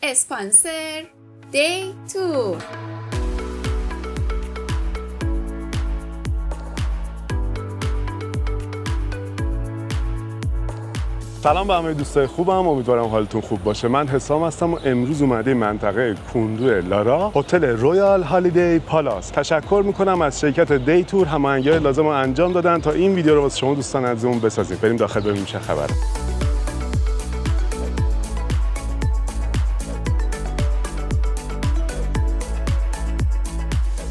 اسپانسر دی تور. سلام به همه دوستای خوبم، امیدوارم حالتون خوب باشه. من حسام هستم و امروز اومدیم منطقه کوندو لارا، هتل رویال هالیدی پالاس. تشکر میکنم از شرکت دی تور، هماهنگی‌های لازم رو انجام دادن تا این ویدیو رو واسه شما دوستان عزیزمون بسازیم. بریم داخل ببینیم چه خبره.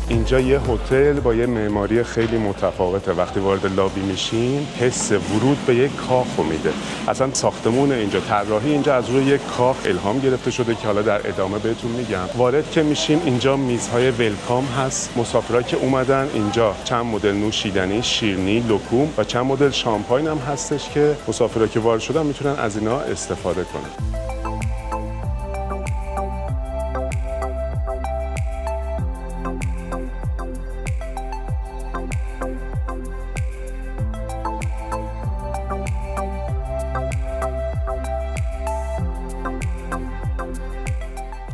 اینجا یه هتل با یه معماری خیلی متفاوته. وقتی وارد لابی میشین حس ورود به یک کاخ رو میده. اصلا ساختمون اینجا، طراحی اینجا از روی یک کاخ الهام گرفته شده که حالا در ادامه بهتون میگم. وارد که میشین اینجا میزهای ولکام هست. مسافرایی که اومدن اینجا چند مدل نوشیدنی، شیرینی، لکوم و چند مدل شامپاین هم هستش که مسافرایی که وارد شدن میتونن از اینا استفاده کنن.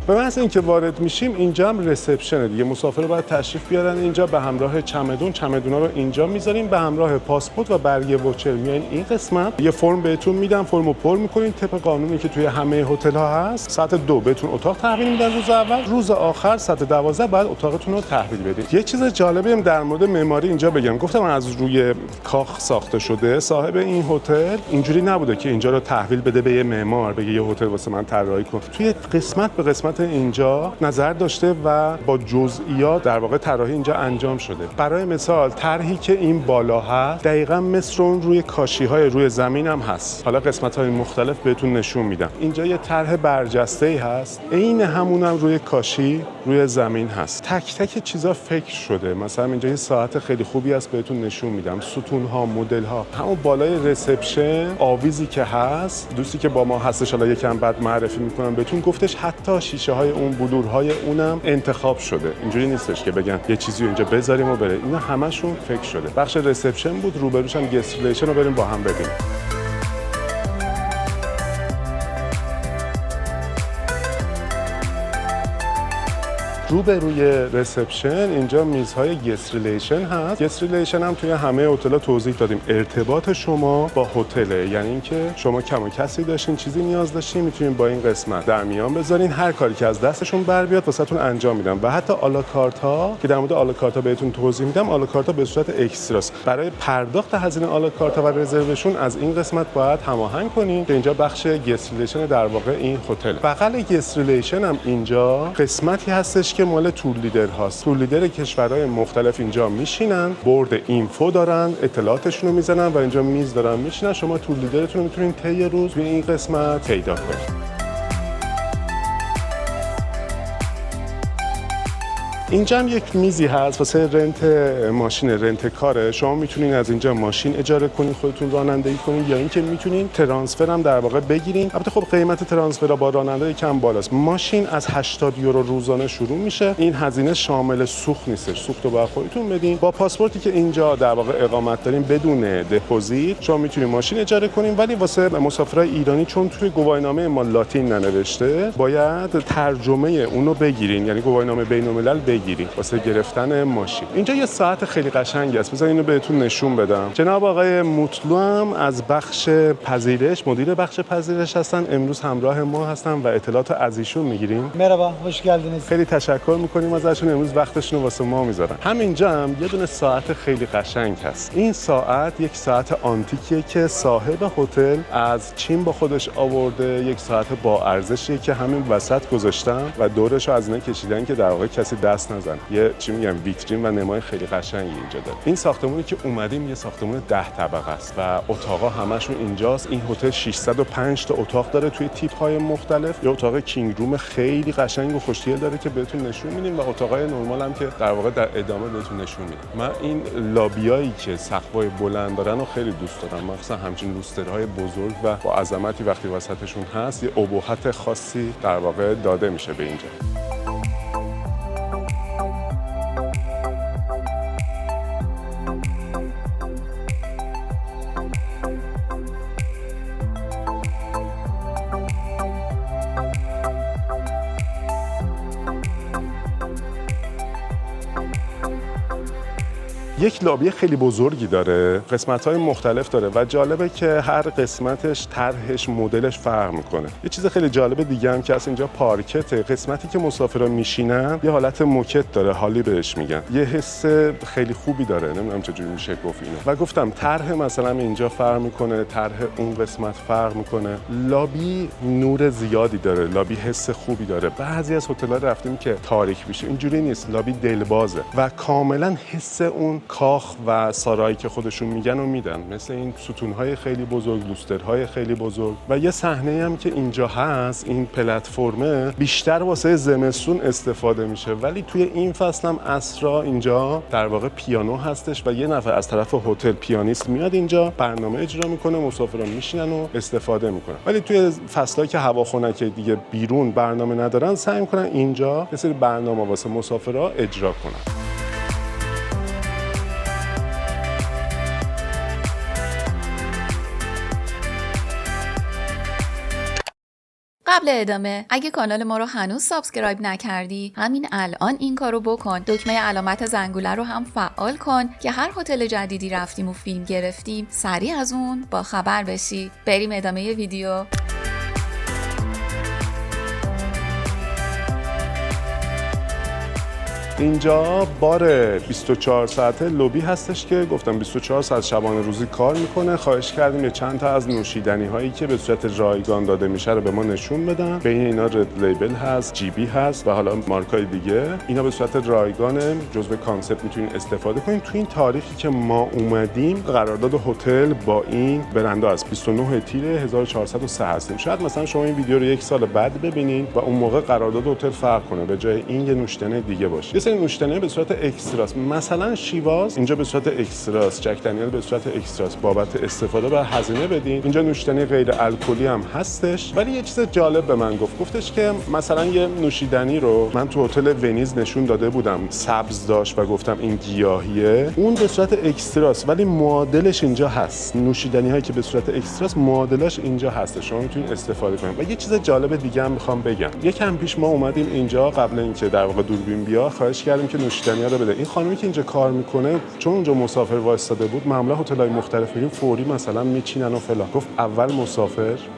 به محض اینکه وارد میشیم اینجا هم رسپشنه دیگه. مسافر باید تشریف بیارن اینجا به همراه چمدونا رو اینجا میذاریم، به همراه پاسپورت و برگه وچر میایین این قسمت. یه فرم بهتون میدم، فرمو پر میکنین طبق قانونی که توی همه هتل ها هست. ساعت 2 بهتون اتاق تحویل میدن روز اول، روز آخر ساعت 12 بعد اتاقتون رو تحویل بدین. یه چیز جالبی هم در مورد معماری اینجا بگم. گفتم از روی کاخ ساخته شده. صاحب این هتل اینجوری نبوده که اینجا رو تحویل بده به یه معمار بگه یه هتل واسه من طراحی کن. توی قسمت به قسمت اینجا نظر داشته و با جزئیات در واقع طراحی اینجا انجام شده. برای مثال طرحی که این بالا هست دقیقاً مثل اون روی کاشی‌های روی زمین هم هست. حالا قسمت‌های مختلف بهتون نشون میدم. اینجا یه طرح برجسته‌ای هست، عین همونم روی کاشی روی زمین هست. تک تک چیزا فکر شده. مثلا اینجا یه ساعت خیلی خوبی هست بهتون نشون میدم. ستون‌ها، مدل‌ها، همون بالای رسپشن آویزی که هست، دوستی که با ما هستش حالا یکم بعد معرفی میکنم بهتون، گفتش حتی شیشه‌های اون بلورهای اونم انتخاب شده. اینجوری نیستش که بگن یه چیزی اینجا بذاریم و بره. اینا همشون فکر شده. بخش رسپشن بود، روبروش هم گست ریلیشن رو بریم با هم ببینیم. روبروی رسپشن اینجا میزهای گست ریلیشن هست. گست ریلیشن هم توی همه هتل‌ها توضیح دادیم. ارتباط شما با هتل، یعنی اینکه شما کم و کسی داشتین، چیزی نیاز داشتین، میتونین با این قسمت در میان بذارین. هر کاری که از دستشون بر بیاد واسهتون انجام میدن. و حتی آلاکارت ها که در مورد آلاکارت ها بهتون توضیح میدم، آلاکارت ها به صورت اکستراست. برای پرداخت هزینه آلاکارت ها و رزروشن از این قسمت باید هماهنگ کنین که اینجا بخش گست ریلیشن در واقع این هتل. بغل گست ریلیشن هم اینجا قسمتی هستش که مال تور لیدر هاست. تور لیدر کشورهای مختلف اینجا میشینن، بورد اینفو دارن، اطلاعاتشون رو میزنن و اینجا میز دارن میشینن. شما تور لیدرتون رو میتونین طی روز توی این قسمت پیدا کنید. اینجا هم یک میزی هست واسه رنت ماشین، رنت کاره. شما میتونین از اینجا ماشین اجاره کنین، خودتون رانندگی کنین، یا اینکه میتونین ترانسفر هم در واقع بگیرین. البته خب قیمت ترانسفر با راننده کم بالاست. ماشین از 80 یورو روزانه شروع میشه. این هزینه شامل سوخت نیستش، سوخت رو باید خودتون بدین. با پاسپورتی که اینجا در واقع اقامت دارین بدون دپوزیت شما میتونین ماشین اجاره کنین. ولی واسه مسافرای ایرانی چون توی گواهینامه ما لاتین ننوشته، باید ترجمه اونو بگیرین، یعنی گواهینامه بین‌الملل بگیرین واسه گرفتن ماشین. اینجا یه ساعت خیلی قشنگی است. بذار اینو بهتون نشون بدم. جناب آقای موتلو هم از بخش پذیرش، مدیر بخش پذیرش هستن. امروز همراه ما هستن و اطلاعات از ایشون میگیریم. مرحبا، خوش گردید. خیلی تشکر میکنیم ازشون، امروز وقتشون رو واسه ما میذارن. همینجا هم یه دونه ساعت خیلی قشنگ هست. این ساعت یک ساعت آنتیکیه که صاحب هتل از چین با خودش آورده. یک ساعت با ارزشیه که همین وسط گذاشتن و دورش رو از اینا کشیدن که در واقع کسی دست نزنه. یه چی میگم ویترین و نمای خیلی قشنگی اینجا داره. این ساختمونی که اومدیم یه ساختمون 10 طبقه است و اتاقا همشون اینجاست. این هتل 605 تا اتاق داره توی تیپ‌های مختلف. یه اتاق کینگ روم خیلی قشنگ و خوش‌تیل داره که بهتون نشون میدیم و اتاقای نرمال هم که در واقع در ادامه بهتون نشون میدیم. من این لابیایی که سقف‌های بلند دارن رو خیلی دوست دارم. مخصوصا همچین روسترهای بزرگ و با عظمتی وقتی وسطشون هست، یه ابهت خاصی در واقع داده میشه به اینجا. یک لابی خیلی بزرگی داره، قسمت‌های مختلف داره و جالبه که هر قسمتش طرحش مدلش فرق میکنه. یه چیز خیلی جالب دیگه هم که از اینجا پارکته، قسمتی که مسافرا میشینن یه حالت موکت داره، حالی بهش میگن. یه حس خیلی خوبی داره، نمیدونم چجوری میشه گفت اینو. و گفتم طرح مثلا اینجا فرق میکنه، طرح اون قسمت فرق میکنه. لابی نور زیادی داره، لابی حس خوبی داره. بعضی از هتل‌ها رفتیم که تاریک میشه، اینجوری نیست، لابی دلبازه و کاملا حس اون کاخ و سارایی که خودشون میگن و میدن، مثل این ستون‌های خیلی بزرگ، لوسترهای خیلی بزرگ. و یه صحنه هم که اینجا هست، این پلتفرمه بیشتر واسه زمستون استفاده میشه، ولی توی این فصل هم عصرا اینجا در واقع پیانو هستش و یه نفر از طرف هتل پیانیست میاد اینجا برنامه اجرا میکنه، مسافران میشینن و استفاده میکنن. ولی توی فصلایی که هوا خنکه دیگه بیرون برنامه ندارن، سعی میکنن اینجا یه سری برنامه واسه مسافرا اجرا کنن. قبل ادامه اگه کانال ما رو هنوز سابسکرایب نکردی همین الان این کارو بکن. دکمه علامت زنگوله رو هم فعال کن که هر هتل جدیدی رفتیم و فیلم گرفتیم سریع از اون با خبر بشی. بریم ادامه ویدیو. اینجا بار 24 ساعته لوبی هستش که گفتم 24 ساعت شبانه روزی کار میکنه. خواهش کردیم یه چند تا از نوشیدنی هایی که به صورت رایگان داده میشه رو به ما نشون بدن. بین اینا رد لیبل هست، جی بی هست و حالا مارکای دیگه. اینا به صورت رایگانه، جزء کانسپت میتونین استفاده کنین. تو این تاریخی که ما اومدیم قرارداد هتل با این برنده است. 29 تیر 1403 هستیم. شاید مثلا شما این ویدیو رو یک سال بعد ببینین و اون موقع قرارداد هتل فرق کنه، به جای این یه نوشیدنی دیگه باشه. نوشیدنی به صورت اکستراست، مثلا شیواز اینجا به صورت اکستراست، جک دنیل به صورت اکستراست، بابت استفاده و هزینه بدین. اینجا نوشیدنی غیر الکلی هم هستش. ولی یه چیز جالب به من گفتش که مثلا یه نوشیدنی رو من تو هتل ونیز نشون داده بودم، سبز داشت و گفتم این گیاهیه، اون به صورت اکستراست ولی معادلش اینجا هست. نوشیدنی هایی که به صورت اکستراست معادلش اینجا هست، شما میتونید استفاده کنید. و یه چیز جالب دیگه هم میخوام بگم. یکم پیش ما اومدیم اینجا قبل اینکه در واقع دوربین بیا، خواهش کردیم که نوشیدنی‌ها رو بده. این خانمی که اینجا کار میکنه چون اونجا مسافر وایساده بود، معمولا هتل‌های مختلف میریم فوری مثلا میچینن و فلان. گفت اول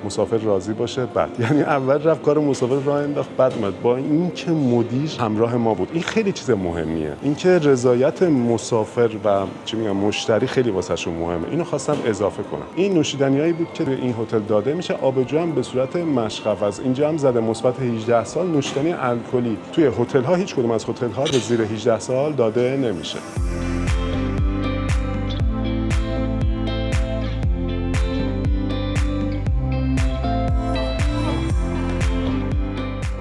مسافر راضی باشه، بعد یعنی اول رفت کار مسافر راه انداخت، بعد اومد. با اینکه مدیر همراه ما بود، این خیلی چیز مهمیه. اینکه رضایت مسافر و چی میگم مشتری خیلی واسهشون مهمه. اینو خواستم اضافه کنم. این نوشیدنیایی بود که به این هتل داده میشه. آبجو هم به صورت مشقف از اینجا هم زده مثبت 18 سال. نوشیدنی الکلی توی هتل‌ها هیچ کدوم از هتل‌ها به زیر 18 سال داده نمیشه.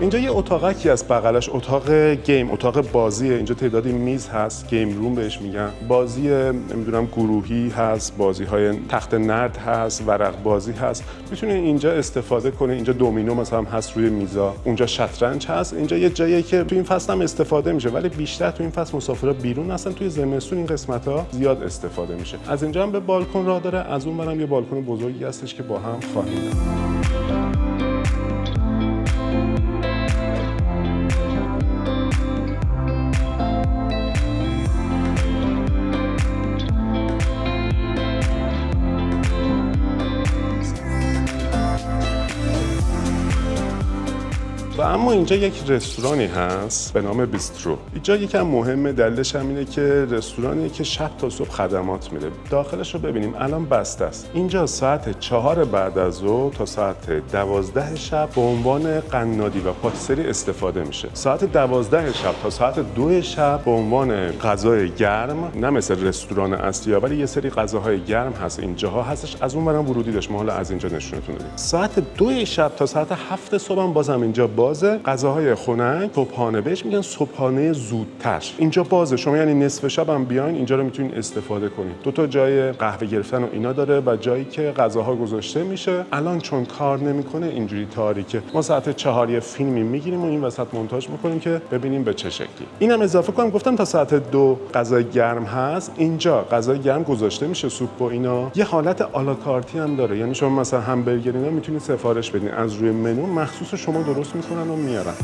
اینجا یه اتاقکی از بغلش، اتاق گیم، اتاق بازیه. اینجا تعدادی میز هست، گیم روم بهش میگن. بازی نمیدونم گروهی هست، بازی‌های تخت نرد هست، ورق بازی هست. میتونین اینجا استفاده کنین. اینجا دومینو مثلا هست روی میزا. اونجا شطرنج هست. اینجا یه جاییه که تو این فصل هم استفاده میشه، ولی بیشتر تو این فصل مسافرا بیرون هستن. توی زمستون این قسمت‌ها زیاد استفاده میشه. از اینجا هم به بالکن راه داره، از اون برم یه بالکن بزرگی هستش که با هم خواهیم دید. و اما اینجا یک رستورانی هست به نام بیسترو. اینجا یکم مهمه، دلیلش هم اینه که رستورانیه که شب تا صبح خدمات میده. داخلش رو ببینیم، الان بسته است. اینجا ساعت 4 بعد از ظهر تا ساعت 12 شب به عنوان قنادی و پاتیسری استفاده میشه. ساعت 12 شب تا ساعت 2 شب به عنوان غذای گرم، نه مثل رستوران اصلی ولی یه سری غذاهای گرم هست اینجاها هستش. از اون برم ورودی داشت، ما حالا از اینجا نشونتون دادیم. ساعت 2 شب تا ساعت 7 صبح هم بازم اینجا بازه. غذاهای خنک، صبحانه بهش میگن، صبحانه زودتر. اینجا بازه، شما یعنی نصف شب هم بیاین اینجا رو میتونین استفاده کنین. دو تا جای قهوه گرفتن و اینا داره و جایی که غذاها گذاشته میشه. الان چون کار نمیکنه اینجوری تاریکه، ما ساعت 4 یه فیلمی میگیریم و این وسط مونتاژ میکنیم که ببینیم به چه شکلی. اینم اضافه کنم، گفتم تا ساعت 2 غذای گرم هست. اینجا غذای گرم گذاشته میشه، سوپ و اینا. یه حالت آلاکارتی هم داره، یعنی شما مثلا همبرگر اینا میتونید سفارش بدین، از روی منو مخصوص شما درست میکنن و میارن.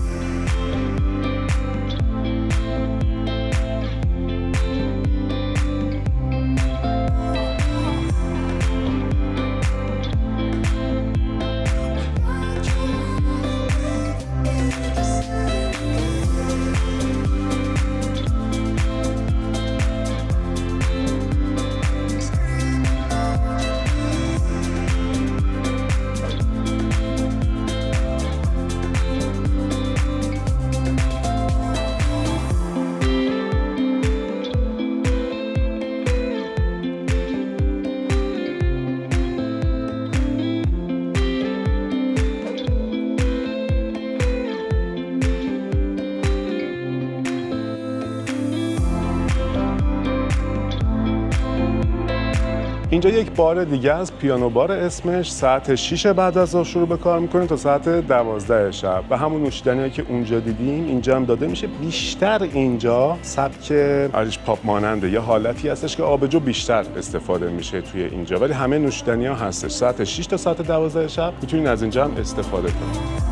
اینجا یک بار دیگه از پیانو بار اسمش ساعت 6 بعد از ظهر شروع به کار میکنه تا ساعت 12 شب و همون نوشیدنیایی که اونجا دیدیم اینجا هم داده میشه. بیشتر اینجا سبک آریش پاپ ماننده، یه حالتی هستش که آبجو بیشتر استفاده میشه توی اینجا، ولی همه نوشیدنی‌ها هستش. ساعت 6 تا ساعت 12 شب میتونین از اینجا هم استفاده کنید.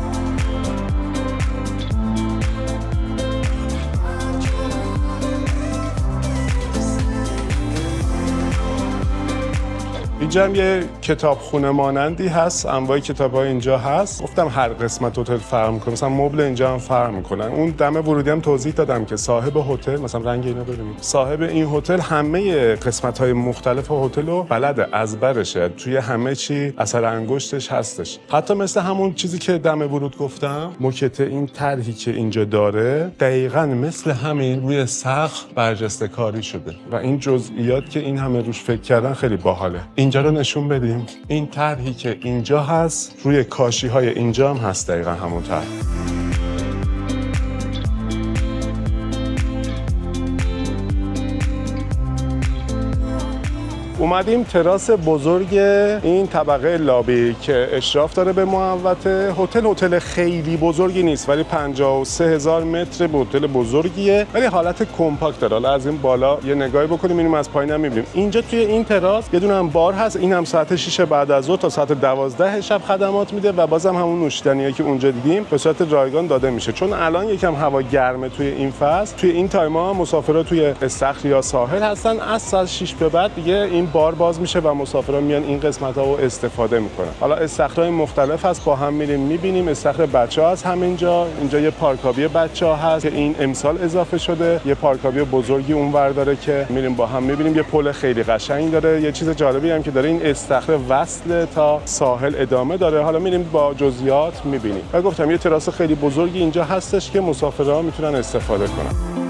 اینجا هم یه کتابخونه مانندی هست، انواع کتاب‌ها اینجا هست. گفتم هر قسمت هتل فرق می‌کنه، مثلا مبل اینجا هم فرق می‌کنن. اون دم ورودی هم توضیح دادم که صاحب هتل، مثلا رنگ اینا ببینید، صاحب این هتل همه قسمت‌های مختلف هتل رو بلده، از برشه، توی همه چی اثر انگشتش هستش. حتی مثل همون چیزی که دم ورود گفتم، موکت این طرحی که اینجا داره دقیقاً مثل همین روی سقف برجسته کاری شده و این جزئیات که این همه روش فکر کردن خیلی باحاله. اینجا رو نشون بدیم. این طرحی که اینجا هست روی کاشی‌های اینجا هم هست، دقیقاً همون طرح. اومدیم تراس بزرگ این طبقه لابی که اشراف داره به محوطه. هتل خیلی بزرگی نیست ولی 53,000 متر به هتل بزرگیه، ولی حالت کمپاکت داره. حالا از این بالا یه نگاهی بکنیم اینو از پایین هم می‌بینیم. اینجا توی این تراس یه دونه هم بار هست، این هم ساعت 6 بعد از ظهر تا ساعت 12 شب خدمات میده و بازم همون نوشیدنیایی که اونجا دیدیم به صورت رایگان داده میشه. چون الان یکم هوا گرمه توی این فصل، توی این تایما مسافرا توی استخر یا ساحل هستن. از ساعت 6 به بعد دیگه این بار باز میشه و مسافران میان این قسمت‌ها رو استفاده میکنن. حالا استخرهای مختلف هست، با هم میریم میبینیم. استخر بچه‌ها هست همینجا. اینجا یه پارکابی بچه‌ها هست که این امسال اضافه شده. یه پارکابی بزرگی اونور داره که میریم با هم میبینیم. یه پل خیلی قشنگ داره. یه چیز جالبی هم که داره، این استخر وصل تا ساحل ادامه داره. حالا میریم با جزئیات میبینیم. و گفتم یه تراس خیلی بزرگی اینجا هستش که مسافرها میتونن استفاده کنن.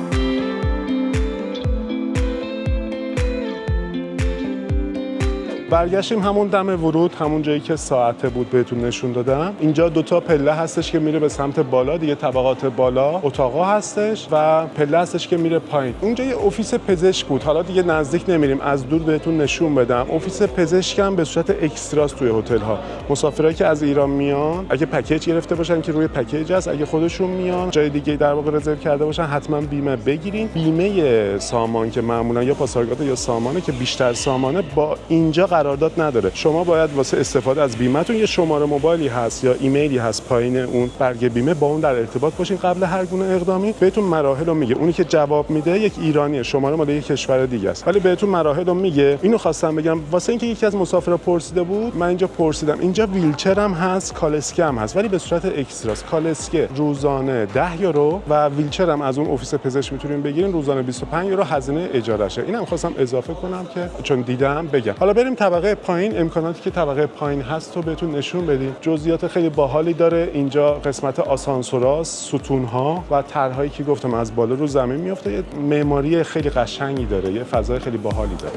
برگشتیم همون دم ورود، همون جایی که ساعته بود بهتون نشون دادم. اینجا دوتا پله هستش که میره به سمت بالا، دیگه طبقات بالا اتاقا هستش و پله هستش که میره پایین. اونجا یه افیس پزشک بود، حالا دیگه نزدیک نمیریم، از دور بهتون نشون بدم. افیس پزشک هم به صورت اکستراست توی هتل ها. مسافرایی که از ایران میان اگه پکیج گرفته باشن که روی پکیج هست، اگه خودشون میان جای دیگه در واقع رزرو کرده باشن، حتما بیمه بگیرین. بیمه سامان که معمولا یا پاسارگاد یا سامانه که بیشتر سامانه، با اینجا قرارداد نداره. شما باید واسه استفاده از بیمه‌تون یه شماره موبایلی هست یا ایمیلی هست پایین اون برگ بیمه، با اون در ارتباط باشین قبل هر گونه اقدامی. بهتون مراحل رو میگه. اونی که جواب میده یک ایرانیه، شماره مال یک کشور دیگه است، ولی بهتون مراحل رو میگه. اینو خواستم بگم واسه اینکه یکی از مسافرا پرسیده بود، من اینجا پرسیدم. اینجا ویلچر هم هست، کالسکه هم هست، ولی به صورت اکستراست. کالسکه روزانه 10 یورو و ویلچر هم از اون افیس پزشک میتونین بگیرین روزانه 25 یورو هزینه اجارهشه. اینم خواستم اضافه کنم که چون دیدم بگم. حالا بریم طبقه پایین. امکاناتی که طبقه پایین هست رو بهتون نشون بدیم. جزئیات خیلی باحالی داره. اینجا قسمت آسانسوراست، ستون‌ها و طرح‌هایی که گفتم از بالا رو زمین میفته. یه معماری خیلی قشنگی داره، یه فضای خیلی باحالی داره.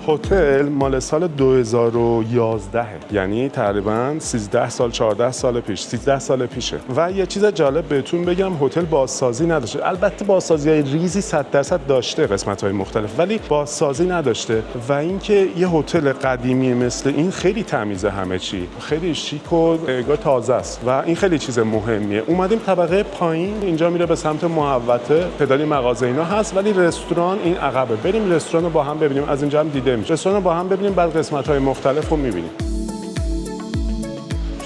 هتل مال سال 2011، یعنی تقریباً 13 سال 14 سال پیش، 13 سال پیشه. و یه چیز جالب بهتون بگم، هتل بازسازی نداشته. البته بازسازی‌های ریزی 100% داشته قسمت‌های مختلف، ولی بازسازی نداشته. و اینکه یه هتل قدیمی مثل این خیلی تمیزه، همه چی خیلی شیک و انگار تازه است و این خیلی چیز مهمیه. اومدیم طبقه پایین، اینجا میره به سمت محوطه، پدالی مغازه اینا هست، ولی رستوران این عقبه. بریم رستوران رو با هم ببینیم. از اینجا هم دیده میشه. رستوران رو با هم ببینیم، بعد قسمت‌های مختلف رو می‌بینیم.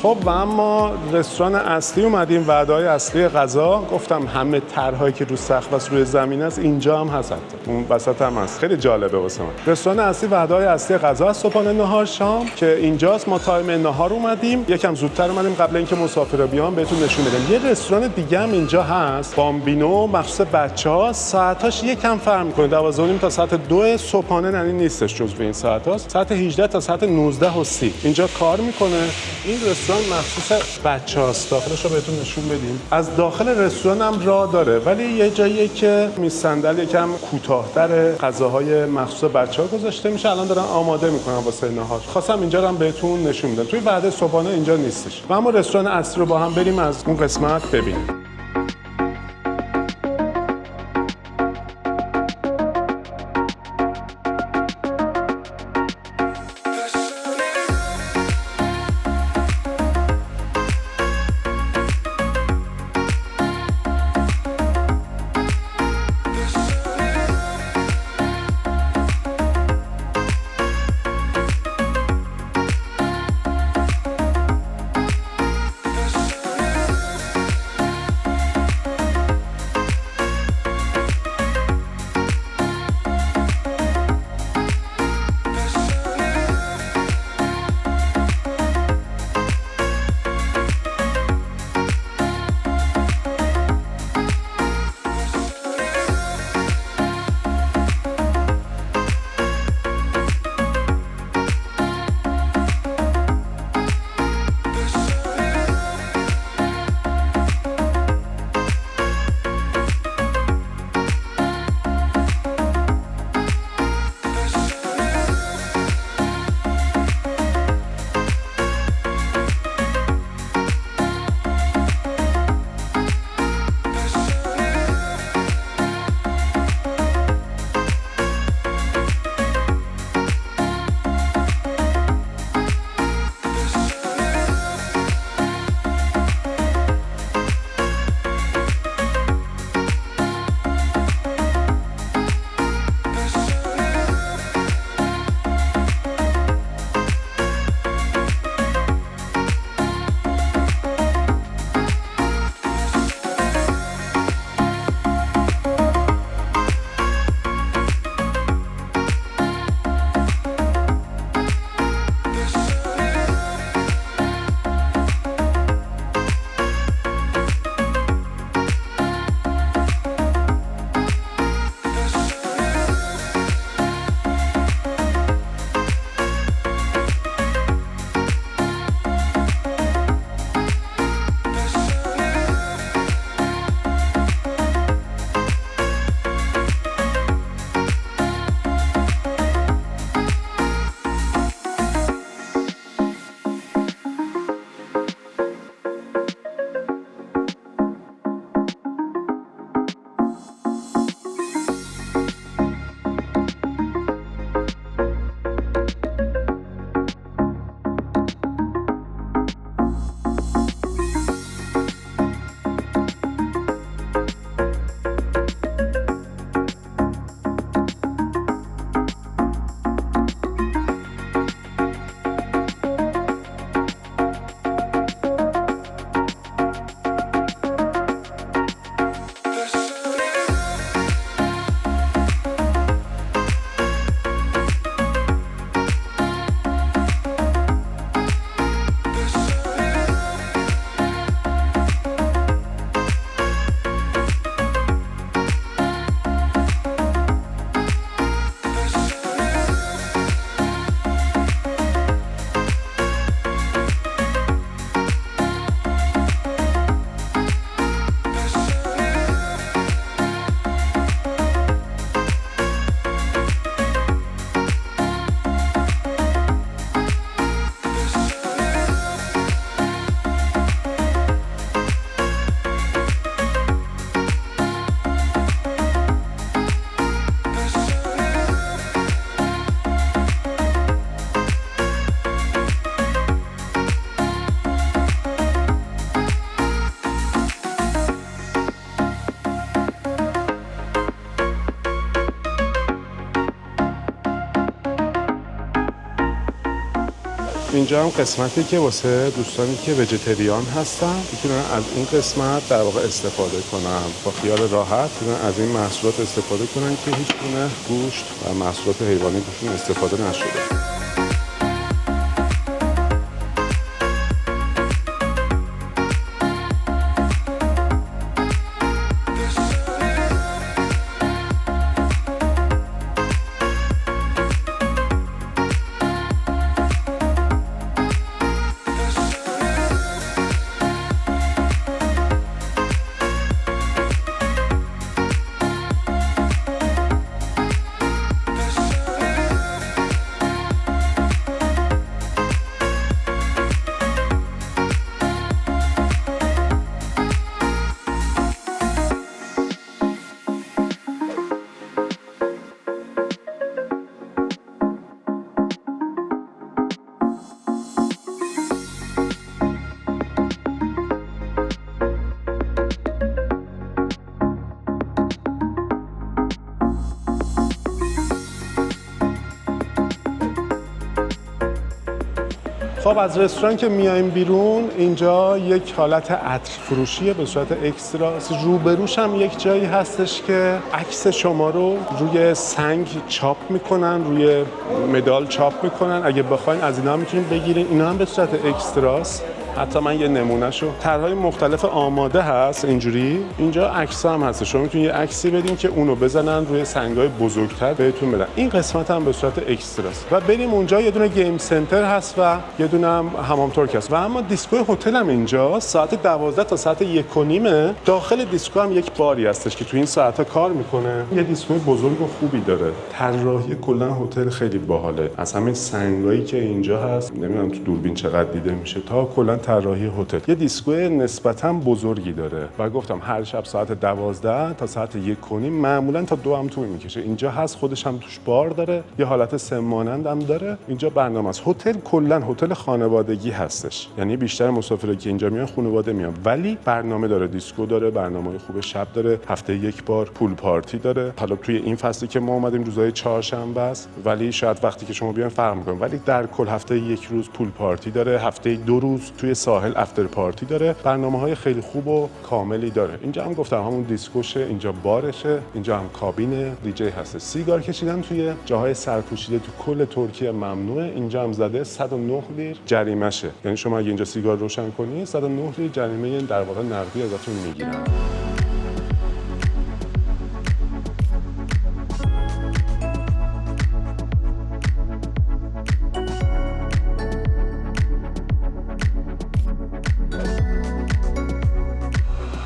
خب و اما رستوران اصلی اومدیم، وعده‌های اصلی غذا. گفتم همه طرح‌هایی که رو سقف و روی زمین است اینجا هم هست، اون وسط هم هست. خیلی جالبه واسه من. رستوران اصلی وعده‌های اصلی غذا است، صبحانه، نهار، شام که اینجاست. ما تایم نهار اومدیم، یکم زودتر اومدیم قبل اینکه مسافرا بیان بهتون نشون بدم. یه رستوران دیگه هم اینجا هست، بامبینو، مخصوص بچه‌ها. ساعتاش یکم فرق می‌کنه، 12:30 تا ساعت 2 صبحانه، یعنی نیستش جزو این ساعتاست. ساعت 18 تا ساعت 19:30 اینجا کار می‌کنه. این رستوران مخصوص بچه‌هاست. داخلش رو بهتون نشون بدیم. از داخل رستوران هم راه داره، ولی یه جاییه که میز صندل یکم کوتاه‌تر، غذاهای مخصوص بچه‌ها گذاشته میشه. الان دارن آماده میکنن واسه نهار. خواستم اینجا رو هم بهتون نشون بدم. توی وعده صبحانه اینجا نیستش. و اما رستوران اصلی رو با هم بریم از اون قسمت ببینیم. اینجا هم قسمتی که واسه دوستانی که ویژیتریان هستن میتونن از این قسمت در واقع استفاده کنن، با خیال راحت میتونن از این محصولات استفاده کنن که هیچ گونه گوشت و محصولات حیوانی توشون استفاده نشده. خب از رستوران که میایم بیرون، اینجا یک حالت عطر فروشیه به صورت اکستراس. روبروش هم یک جایی هستش که عکس شما رو روی سنگ چاپ میکنن، روی مدال چاپ میکنن. اگه بخواین از اینا میتونید بگیرین، اینا هم به صورت اکستراس. حتی من یه نمونهشو، طرح‌های مختلف آماده هست اینجوری. اینجا عکس هم هست، شما میتونید یه عکسی بدین که اونو بزنن روی سنگ‌های بزرگتر بهتون بدن. این قسمت هم به صورت اکستراست. و بریم اونجا یه دونه گیم سنتر هست و یه دونه هم حمام ترک هست. و اما دیسکو هتل هم اینجا ساعت 12 تا ساعت 1:30 داخل دیسکو هم یک باری هستش که تو این ساعت‌ها کار میکنه. یه دیسکو بزرگ و خوبی داره. طراحی کلا هتل خیلی باحاله. از همین سنگایی که اینجا هست، نمیدونم تو دوربین چقدر دیده میشه، تا کلا طراحی هتل. یه دیسکو نسبتاً بزرگی داره و گفتم هر شب ساعت 12 تا ساعت 1:30 معمولاً تا 2 هم طول میکشه. اینجا هست، خودش هم توش بار داره، یه حالت سه مانند هم داره. اینجا برنامه است. هتل کلا هتل خانوادگی هستش، یعنی بیشتر مسافرایی که اینجا میان خانواده میان، ولی برنامه داره، دیسکو داره، برنامه‌های خوب شب داره، هفته یک بار پول پارتی داره. حالا توی این فصلی که ما اومدیم روزهای چهارشنبه است، ولی شاید وقتی که شما بیان فرق می‌کنه، ولی در کل هفته یک روز پول پارتی داره، هفته 2 روز توی ساحل افتر پارتی داره. برنامه‌های خیلی خوب و کاملی داره. اینجا هم گفتم همون دیسکوشه، اینجا بارشه، اینجا هم کابین دیجی هست. سیگار کشیدن توی جاهای سرپوشیده تو کل ترکیه ممنوعه. اینجا هم زده 109 لیر جریمه‌شه، یعنی شما اگه اینجا سیگار روشن کنی 109 لیر جریمه در واقع نقدی ازتون میگیرن.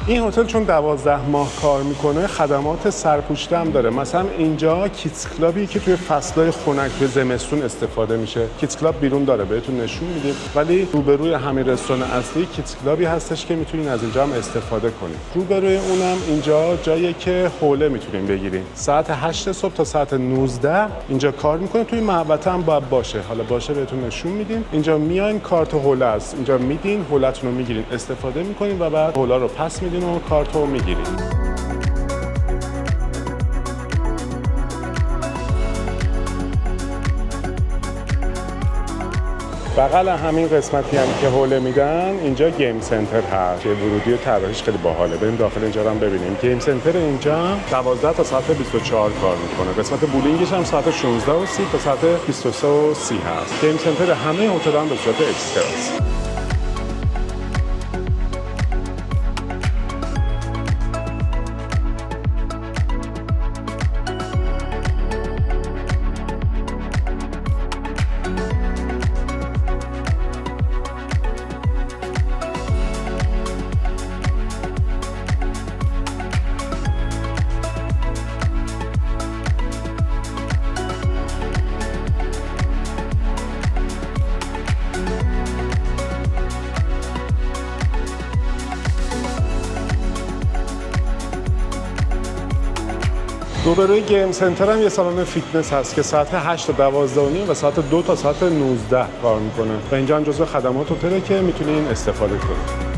این هتل چون 12 ماه کار میکنه، خدمات سرپوشیده هم داره. مثلا اینجا کیدز کلابی که توی فصلهای خنک توی زمستون استفاده میشه، کیدز کلاب بیرون داره بهتون نشون میدیم، ولی روبروی همین رستوران اصلی کیدز کلابی هستش که میتونین از اینجا هم استفاده کنین. روبروی اونم اینجا جایی که حوله میتونین بگیرین. ساعت 8 صبح تا ساعت 19 اینجا کار میکنه. توی محوطه هم باید باشه، حالا باشه بهتون نشون میدیم. اینجا میاین کارت حوله است، اینجا میدین، حولتون رو میگیرین، استفاده میکنین و بعد حوله رو پس میدین و کارت رو میگیرین. بغل همین قسمتی هم که حوله میدن، اینجا گیم سنتر هست که ورودی و طراحیش خیلی باحاله. بریم داخل اینجا رو هم ببینیم. گیم سنتر اینجا 12 تا ساعت 24 کار میکنه. قسمت بولینگش هم ساعت 16:30 تا ساعت 23:30 هست. گیم سنتر همه هتل هم به صورت اکستراست. روبروی گیم سنتر هم یه سالن فیتنس هست که ساعت 8 تا 12:30 و ساعت 2 تا ساعت 19 کار میکنه و اینجا هم جزو خدمات هتله که میتونین استفاده کنید.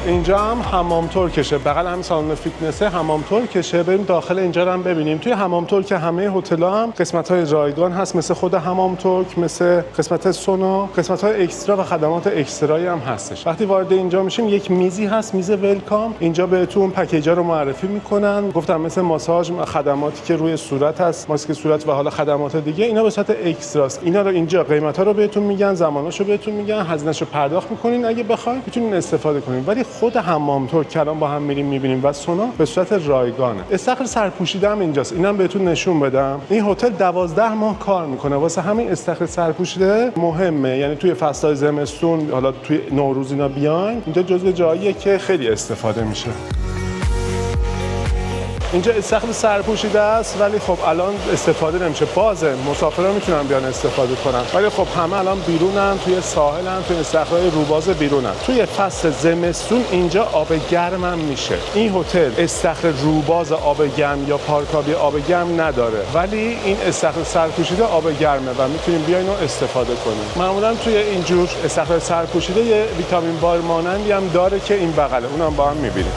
اینجا هم حمام ترکشه، بغل هم سالن فیتنسه، حمام ترکشه. بریم داخل اینجا رو هم ببینیم. توی حمام ترک همه هتل‌ها هم قسمت‌های رایگان هست، مثل خود حمام ترک، مثل قسمت سونا، قسمت‌های اکسترا و خدمات اکسترایی هم هستش. وقتی وارد اینجا میشیم یک میزی هست، میز ولکام. اینجا بهتون پکیجا رو معرفی میکنن. گفتم مثل ماساژ، خدماتی که روی صورت هست، ماسک صورت و حالا خدمات دیگه، اینا به صورت اکستراست. اینا رو اینجا قیمتا رو بهتون میگن، زماناشو بهتون میگن، هزینه‌شو پرداخت میکنین اگه بخواید میتونین استفاده کنین. ولی خود حمام ترک که الان با هم میریم میبینیم و سونا به صورت رایگانه. استخر سرپوشیده هم اینجاست. اینم بهتون نشون بدم. این هتل 12 ماه کار میکنه. واسه همین استخر سرپوشیده مهمه. یعنی توی فصل‌های زمستون، حالا توی نوروز اینا بیاین، اینجا جزو جاییه که خیلی استفاده میشه. اینجا استخر سرپوشیده است ولی خب الان استفاده نمیشه. بازه مسافرا میتونن بیان استفاده کنن، ولی خب همه الان بیرونن، توی ساحلن، توی استخرهای روباز بیرونن. توی فصل زمستون اینجا آب گرم هم میشه. این هتل استخر روباز آب گرم یا پارکابی آب گرم نداره، ولی این استخر سرپوشیده آب گرمه و میتونیم بیاین و استفاده کنیم. معمولا توی اینجور استخر سرپوشیده یه ویتامین بار مانندی هم داره که این بغله، اونم با هم میبینیم.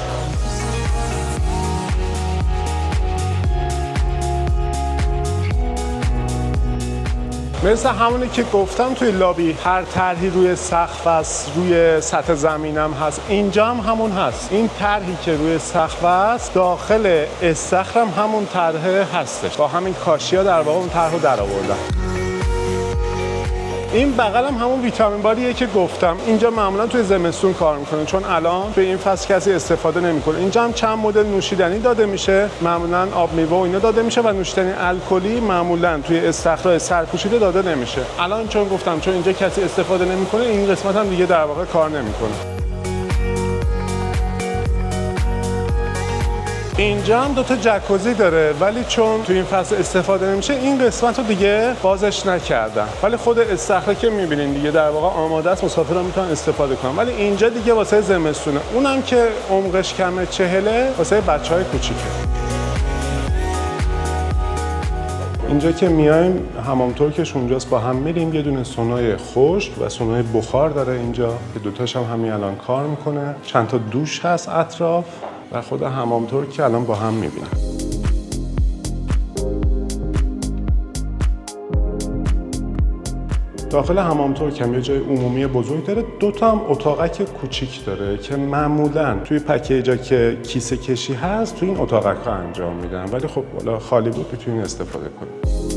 مثل همونی که گفتم توی لابی هر طرحی روی سقف است، روی سطح زمینم هست. اینجا هم همون هست. این طرحی که روی سقف است داخل استخرم همون طرح هستش. با همین کاشی‌ها در واقع اون طرحو درآوردن. این بغل هم همون ویتامین باریه که گفتم. اینجا معمولا توی زمستون کار میکنه، چون الان توی این فصل کسی استفاده نمیکنه. اینجا هم چند مدل نوشیدنی داده میشه، معمولا آب میوه و اینا داده میشه و نوشیدنی الکلی معمولا توی استخرهای سرپوشیده داده نمیشه. الان چون گفتم چون اینجا کسی استفاده نمیکنه، این قسمت هم دیگه در واقع کار نمیکنه. اینجا هم دوتا جکوزی داره، ولی چون تو این فصل استفاده نمیشه این قسمت رو دیگه بازش نکردن. ولی خود استخره که میبینین دیگه در واقع آماده است، مسافران میتونن استفاده کنن. ولی اینجا دیگه واسه زمستونه، اونم که عمقش کمه 40، واسه بچهای کوچیکه. اینجا که میایم حمام ترکش اونجاست، با هم میریم. یه دونه سونای خشک و سونای بخار داره اینجا که دوتاش هم همین الان کار میکنه. چند تا دوش هست اطراف و خود حمام ترک که الان با هم میبینیم. داخل حمام ترک هم یه جای عمومی بزرگ داره، دوتا هم اتاقک کوچیک داره که معمولاً توی پکیجا که کیسه کشی هست توی این اتاقک ها انجام میدن، ولی خب حالا خالی بود میتونین استفاده کنید.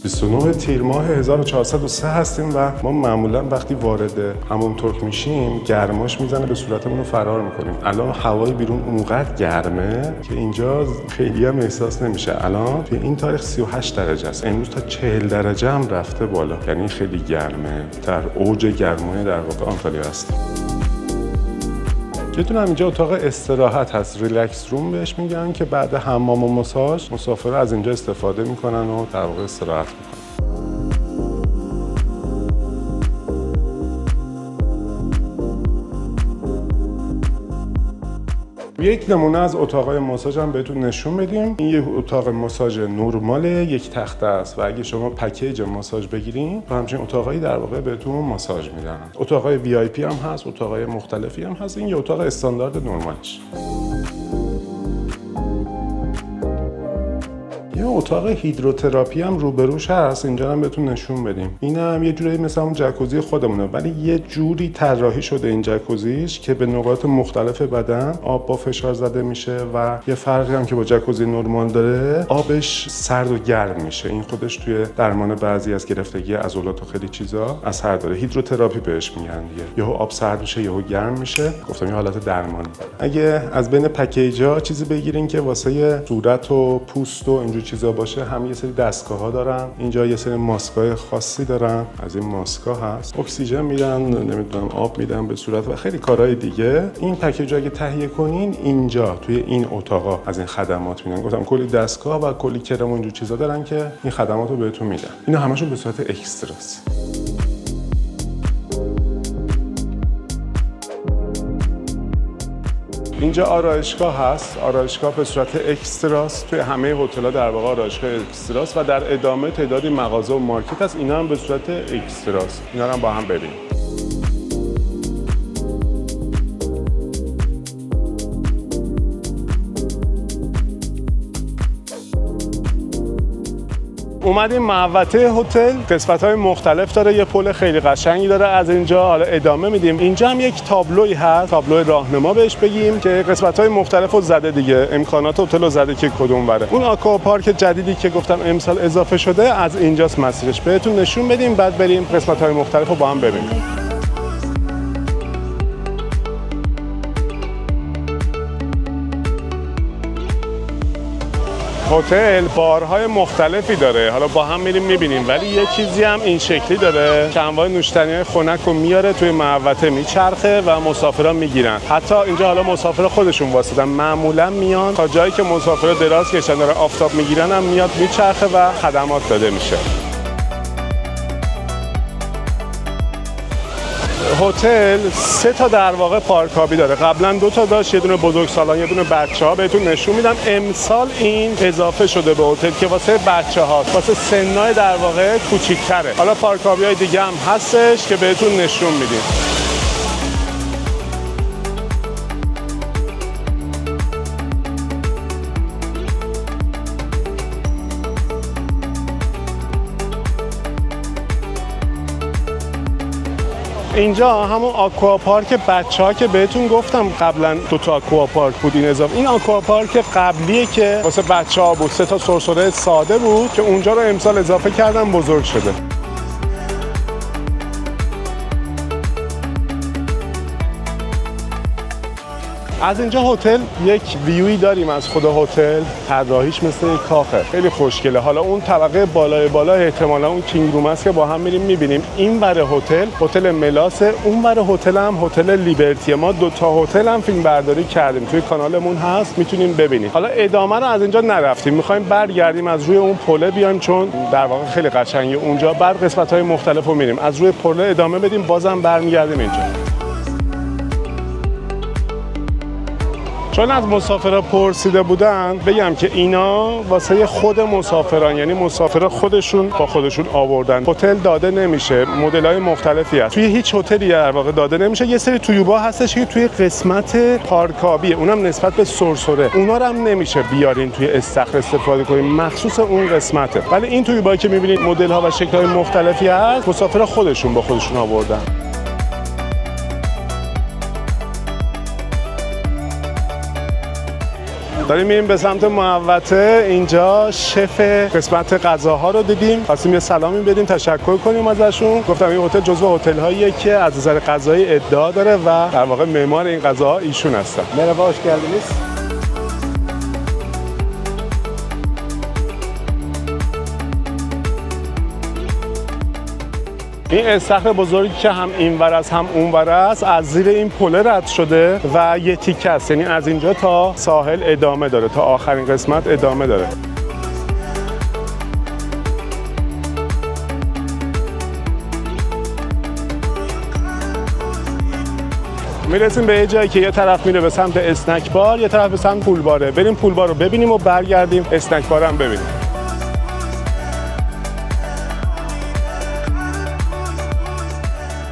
29 تیر ماه 1403 هستیم و ما معمولا وقتی وارد حمام ترک میشیم گرماش میزنه به صورتمون رو فرار میکنیم. الان هوای بیرون اونقدر گرمه که اینجا خیلی هم احساس نمیشه. الان توی این تاریخ 38 درجه است، امروز تا 40 درجه هم رفته بالا، یعنی خیلی گرمه. در اوج گرمای در واقع آنتالیا هستیم. یه دونه اینجا اتاق استراحت هست، ریلکس روم بهش میگن، که بعد حمام و ماساژ مسافر از اینجا استفاده میکنن و در واقع استراحت میکنن. یک نمونه از اتاقای ماساژ هم بهتون نشون بدیم. این یه اتاق ماساژ نرماله، یک تخته است و اگه شما پکیج ماساژ بگیرین با همچین اتاقایی در واقع بهتون ماساژ میدن. اتاقای وی آی پی هم هست، اتاقای مختلفی هم هست. این یه اتاق استاندارد نرمالش. یه اتاق هیدروتراپی هم روبروش هست، اینجا هم بهتون نشون بدیم. اینم یه جوری مثل اون جکوزی خودمونه، ولی یه جوری طراحی شده این جکوزیش که به نقاط مختلف بدن آب با فشار زده میشه و یه فرقی هم که با جکوزی نرمال داره، آبش سرد و گرم میشه. این خودش توی درمان بعضی از گرفتگی عضلات و خیلی چیزا اثر داره. هیدروتراپی بهش میگن دیگه. یهو آب سرد میشه، یهو گرم میشه. گفتم یه حالت درمانی داره. اگه از بین پکیج‌ها چیزی بگیرین که واسه صورت و پوست و اینجور چیزا باشه، هم یه سری دستگاه‌ها دارن. اینجا یه سری ماسک‌های خاصی دارن. از این ماسک‌ها هست. اکسیژن میدن، نمیدونم آب میدن به صورت و خیلی کارهای دیگه. این پکیج اگه تهیه کنین اینجا توی این اتاقا از این خدمات میدن. گفتم کلی دستگاه و کلی کرم و اینجور چیزا دارن که این خدماتو بهتون میدن. اینا همشون به صورت اکستراست. اینجا آرایشگاه هست. آرایشگاه به صورت اکستراست. توی همه هتل‌ها در واقع آرایشگاه اکستراست و در ادامه تعدادی مغازه و مارکت هست. اینا هم به صورت اکستراست. اینا رو هم با هم ببینیم. اومدیم محوطه هتل، قسمت‌های مختلف داره، یه پل خیلی قشنگی داره. از اینجا حالا ادامه میدیم. اینجا هم یک تابلویی هست، تابلو راهنما بهش بگیم که قسمت‌های مختلف رو زده دیگه، امکانات هتل رو زده که کدوم بره. اون آکواپارک جدیدی که گفتم امسال اضافه شده از اینجاست مسیرش. بهتون نشون بدیم بعد بریم قسمت‌های مختلف رو با هم ببینیم. هتل بارهای مختلفی داره، حالا با هم میریم میبینیم، ولی یه چیزی هم این شکلی داره که انواع نوشیدنی‌های خنک رو میاره توی محوطه میچرخه و مسافران میگیرن. حتی اینجا حالا مسافرا خودشون واسطن، معمولا میان تا جایی که مسافرا دراز کشیدن داره آفتاب میگیرن هم میاد میچرخه و خدمات داده میشه. هتل 3 تا در واقع پارکابی داره. قبلا 2 تا داشت، یه دونه بزرگ سالن، یه دونه بچه‌ها. بهتون نشون میدم امسال این اضافه شده به هتل که واسه بچه‌هاست، واسه سنای در واقع کوچیک‌تره. حالا پارکابی‌های دیگه هم هستش که بهتون نشون میدیم. اینجا همون آکواپارک بچه‌ها که بهتون گفتم قبلا 2 تا آکواپارک بود این اضافه. این آکواپارک قبلیه که واسه بچه‌ها بود، 3 تا سرسره ساده بود که اونجا رو امسال اضافه کردن، بزرگ شده. از اینجا هتل یک ویوی داریم از خود هتل، طراحیش مثل یک کاخه، خیلی خوشگله. حالا اون طبقه بالای بالا احتمالا اون کینگ روم است که با هم میریم میبینیم. این ور هتل ملاسه، اون ور هتل هم هتل لیبرتیه. ما 2 تا هتل هم فیلم برداری کردیم، توی کانالمون هست میتونیم ببینیم. حالا ادامه رو از اینجا نرفتیم، میخوایم برگردیم از روی اون پله بیایم چون در واقع خیلی قشنگه اونجا. بعد قسمت‌های مختلف رو میریم، از روی پله ادامه بدیم، بازم برمیگردیم اینجا. چون از مسافرها پرسیده بودن بگم که اینا واسه خود مسافران، یعنی مسافرها خودشون با خودشون آوردن. هتل داده نمیشه، مدل‌های مختلفی هست. توی هیچ هتلی در واقع داده نمیشه. یه سری تویوبا هستش که توی قسمت پارکابیه، اونم نسبت به سرسره، اونا رو هم نمیشه بیارین توی استخر استفاده کنین، مخصوص اون قسمته. ولی این تویوبایی که می‌بینید مدل‌ها و شکل‌های مختلفی هست، مسافرها خودشون با خودشون آوردن. داریم میریم به سمت محوطه. اینجا شف قسمت غذاها رو دیدیم، خواستیم یه سلامی بدیم، تشکر کنیم ازشون. گفتم این هتل جزو هتل‌هاییه که از نظر غذایی ادعا داره و در واقع معمار این غذاها ایشون هستن. مرحبا، hoş geldiniz. این استخر بزرگی که هم اینور است هم اونور است از زیر این پل رد شده و یه تیکه است، یعنی از اینجا تا ساحل ادامه داره، تا آخرین قسمت ادامه داره. میرسیم به یه جایی که یه طرف میره به سمت اسنک بار، یه طرف به سمت پول باره. بریم پول بار رو ببینیم و برگردیم اسنک بار هم ببینیم.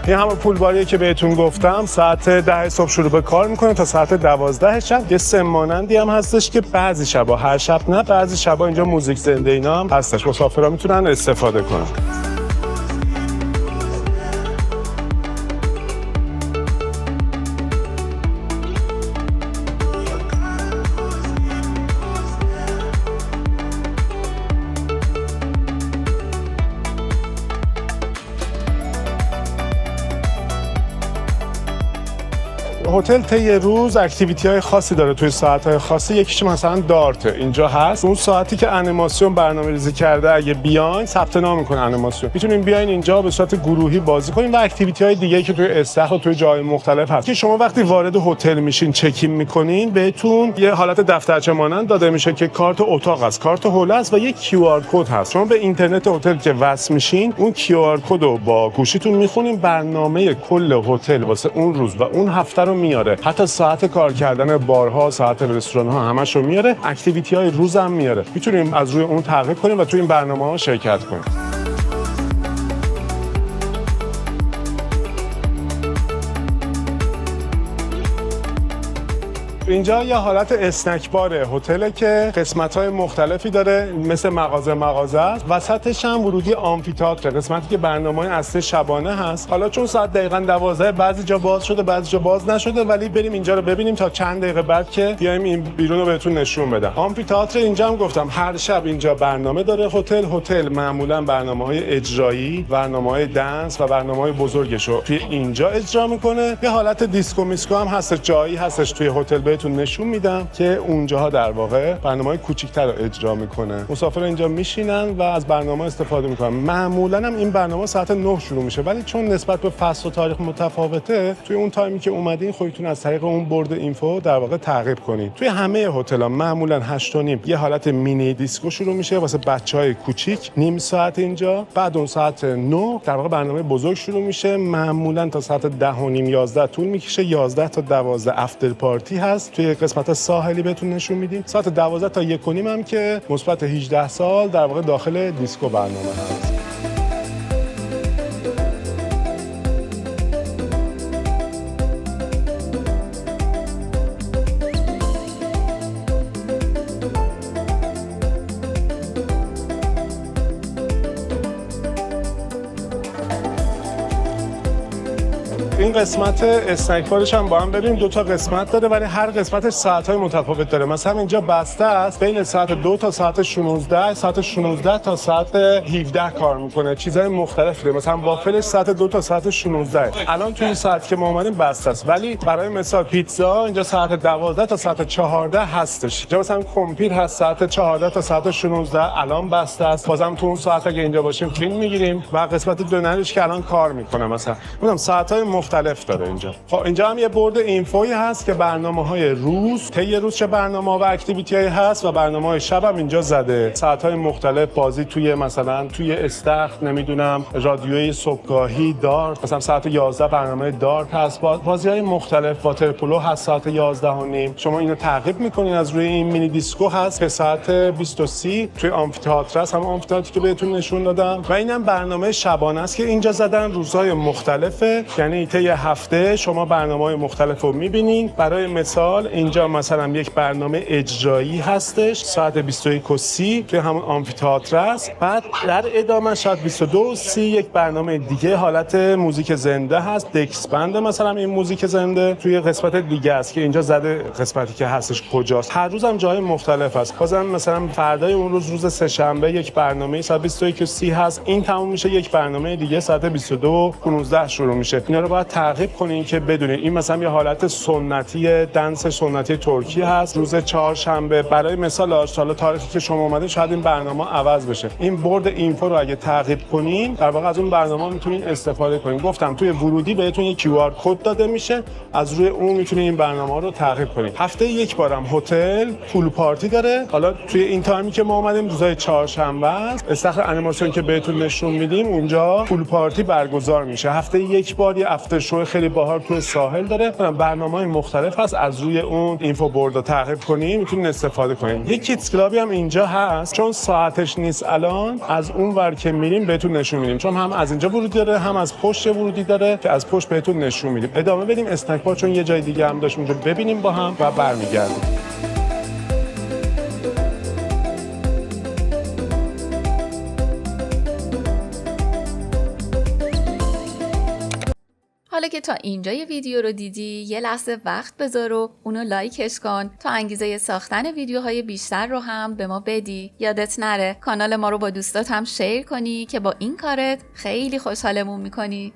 این همه پول باریه که بهتون گفتم، ساعت 10 صبح شروع به کار میکنه تا ساعت 12 شب. یه سم مانندی هم هستش که بعضی شبا، هر شب نه، بعضی شبا اینجا موزیک زنده اینا هم هستش، مسافرها میتونن استفاده کنن. هتل طی روز اکتیویتی‌های خاصی داره توی ساعت‌های خاصی. یکیش مثلا دارته اینجا هست. اون ساعتی که انیماسیون برنامه‌ریزی کرده اگه بیاین ثبت نام می‌کنه انیماسیون، میتونین بیاین اینجا به صورت گروهی بازی کنین و اکتیویتی‌های دیگه‌ای که توی استخر و توی جای مختلف هست که شما وقتی وارد هتل میشین چکین می‌کنین بهتون یه حالت دفترچه مانند داده میشه که کارت اتاق است، کارت هول است و یه QR کد هست. شما به اینترنت هتل که وصل میشین اون QR کد رو با گوشیتون می‌خونین، برنامه کل هتل واسه اون روز و اون هفته رو میاره، حتی ساعت کار کردن بارها، ساعت رستوران ها همشو میاره، اکتیویتی های روزم میاره. میتونیم از روی اون تعقیب کنیم و تو این برنامه‌ها شرکت کنیم. اینجا یه حالت اسنک بار هتله که قسمت‌های مختلفی داره، مثل مغازه است. وسطش هم ورودی آمفی‌تئاتر، قسمتی که برنامه‌های اصلی شبانه هست. حالا چون ساعت دقیقاً 12 بعضی جا باز شده، بعضی جا باز نشده، ولی بریم اینجا رو ببینیم تا چند دقیقه بعد که بیایم این بیرون رو بهتون نشون بدم. آمفی‌تئاتر اینجا هم گفتم هر شب اینجا برنامه داره. هتل معمولاً برنامه‌های اجرایی، برنامه‌های دنس و برنامه‌های بزرگش رو توی اینجا اجرا می‌کنه. یه حالت دیسکو میسکو هم هست، جایی هستش توی هتل بهتون نشون میدم که اونجاها در واقع برنامه‌های کوچیک‌تر رو اجرا میکنه. مسافر اینجا میشینن و از برنامه استفاده میکنن. معمولاً هم این برنامه ساعت 9 شروع میشه، ولی چون نسبت به فصل و تاریخ متفاوته، توی اون تایمی که اومدین خودتون از طریق اون برد اینفو در واقع تعقیب کنید. توی همه هتل‌ها معمولاً 8:30 یه حالت مینی دیسکو شروع میشه واسه بچه‌های کوچیک، نیم ساعت اینجا. بعد اون ساعت 9 در واقع برنامه بزرگ شروع میشه، معمولاً تا ساعت 10:30 11 طول میکشه. 11 تا 12 افتر پارتی هست. توی قسمت ساحلی بهتون نشون میدیم. ساعت 12 تا 1:30 هم که مثبت 18 سال در واقع داخل دیسکو برنامه هست. این قسمت اسنک بارش هم با هم ببینیم. دو تا قسمت داره ولی هر قسمتش ساعت‌های متفاوت داره. مثلا اینجا بسته است، بین ساعت 2 تا ساعت 16، ساعت 16 تا ساعت 17 کار میکنه. چیزای مختلفی داره. مثلا وافلش ساعت 2 تا ساعت 16. الان توی این ساعت که ما اومدیم بسته است، ولی برای مثال پیتزا اینجا ساعت 12 تا ساعت 14 هستش. اینجا مثلا کمپیر هست ساعت 14 تا ساعت 16 الان بسته است. بازم تو اون ساعت اگه اینجا باشیم فیلم میگیریم. و قسمت دونرش که الان کار میکنه مثلا. میگم ساعت‌های مختلف داره اینجا. خب اینجا هم یه برد اینفوی هست که برنامه‌های روز، طی روز چه برنامه‌ها و اکتیویتی‌هایی هست و برنامه‌های شب هم اینجا زده. ساعت‌های مختلف بازی توی مثلا توی استخر، نمیدونم رادیوی صبحگاهی دارت، مثلا ساعت 11 برنامه دارت هست. بازی‌های مختلف، واترپولو هست ساعت 11:30. شما اینو تعقیب می‌کنین از روی این مینی دیسکو هست که ساعت 20:30 توی آمفی‌تئاتر هست، هم آمفی‌تئاتری که بهتون نشون دادم. و اینم برنامه شبانه است که اینجا زدن روزهای مختلفه، یعنی طی هفته شما برنامه‌های مختلف رو می‌بینین. برای مثال اینجا مثلا یک برنامه اجرایی هستش ساعت 21:30 توی همون آمفی‌تئاتر است. بعد در ادامه شاید 22:30 یک برنامه دیگه حالت موزیک زنده هست، دکس بند مثلا این موزیک زنده توی قسمت دیگه است که اینجا زده قسمتی که هستش کجاست. هر روز هم جای مختلف است. بازم مثلا فردای اون روز سه‌شنبه یک برنامه ساعت 21:30 هست، این تموم میشه، یک برنامه دیگه ساعت 22:15 شروع میشه. اینا رو باید تعقیب کنین که بدونید. این مثلا یه حالت سنتی دنس سنتی ترکی هست روز چهارشنبه. برای مثال حالا تاریخی که شما اومده شاید این برنامه عوض بشه. این برد اینفو رو اگه تعقیب کنین در واقع از اون برنامه میتونین استفاده کنین. گفتم توی ورودی بهتون یه کیو آر کد داده میشه، از روی اون میتونین این برنامه رو تعقیب کنین. هفته یک بارم هتل پول پارتی داره. حالا توی این تایمی که ما اومدیم روزهای چهارشنبه است، استخر انیماسیون که بهتون نشون میدیم اونجا پول پارتی برگزار میشه. هفته یک بار یه افتر شو خیلی باحال توی ساحل داره. برنامه‌های مختلف هست، از روی اون اینفو بورد رو تعقیب کنین میتونین استفاده کنین. یک کیدز کلابی هم اینجا هست، چون ساعتش نیست الان، از اون ور که میریم بهتون نشون میدیم، چون هم از اینجا ورودی داره هم از پشت ورودی داره که از پشت بهتون نشون میدیم. ادامه بدیم اسنک بار چون یه جای دیگه هم داشت اونجا ببینیم با هم و برمیگردیم. حالا که تا اینجای ویدیو رو دیدی، یه لحظه وقت بذار و اونو لایکش کن تا انگیزه ساختن ویدیوهای بیشتر رو هم به ما بدی. یادت نره کانال ما رو با دوستات هم شیر کنی که با این کارت خیلی خوشحالمون میکنی.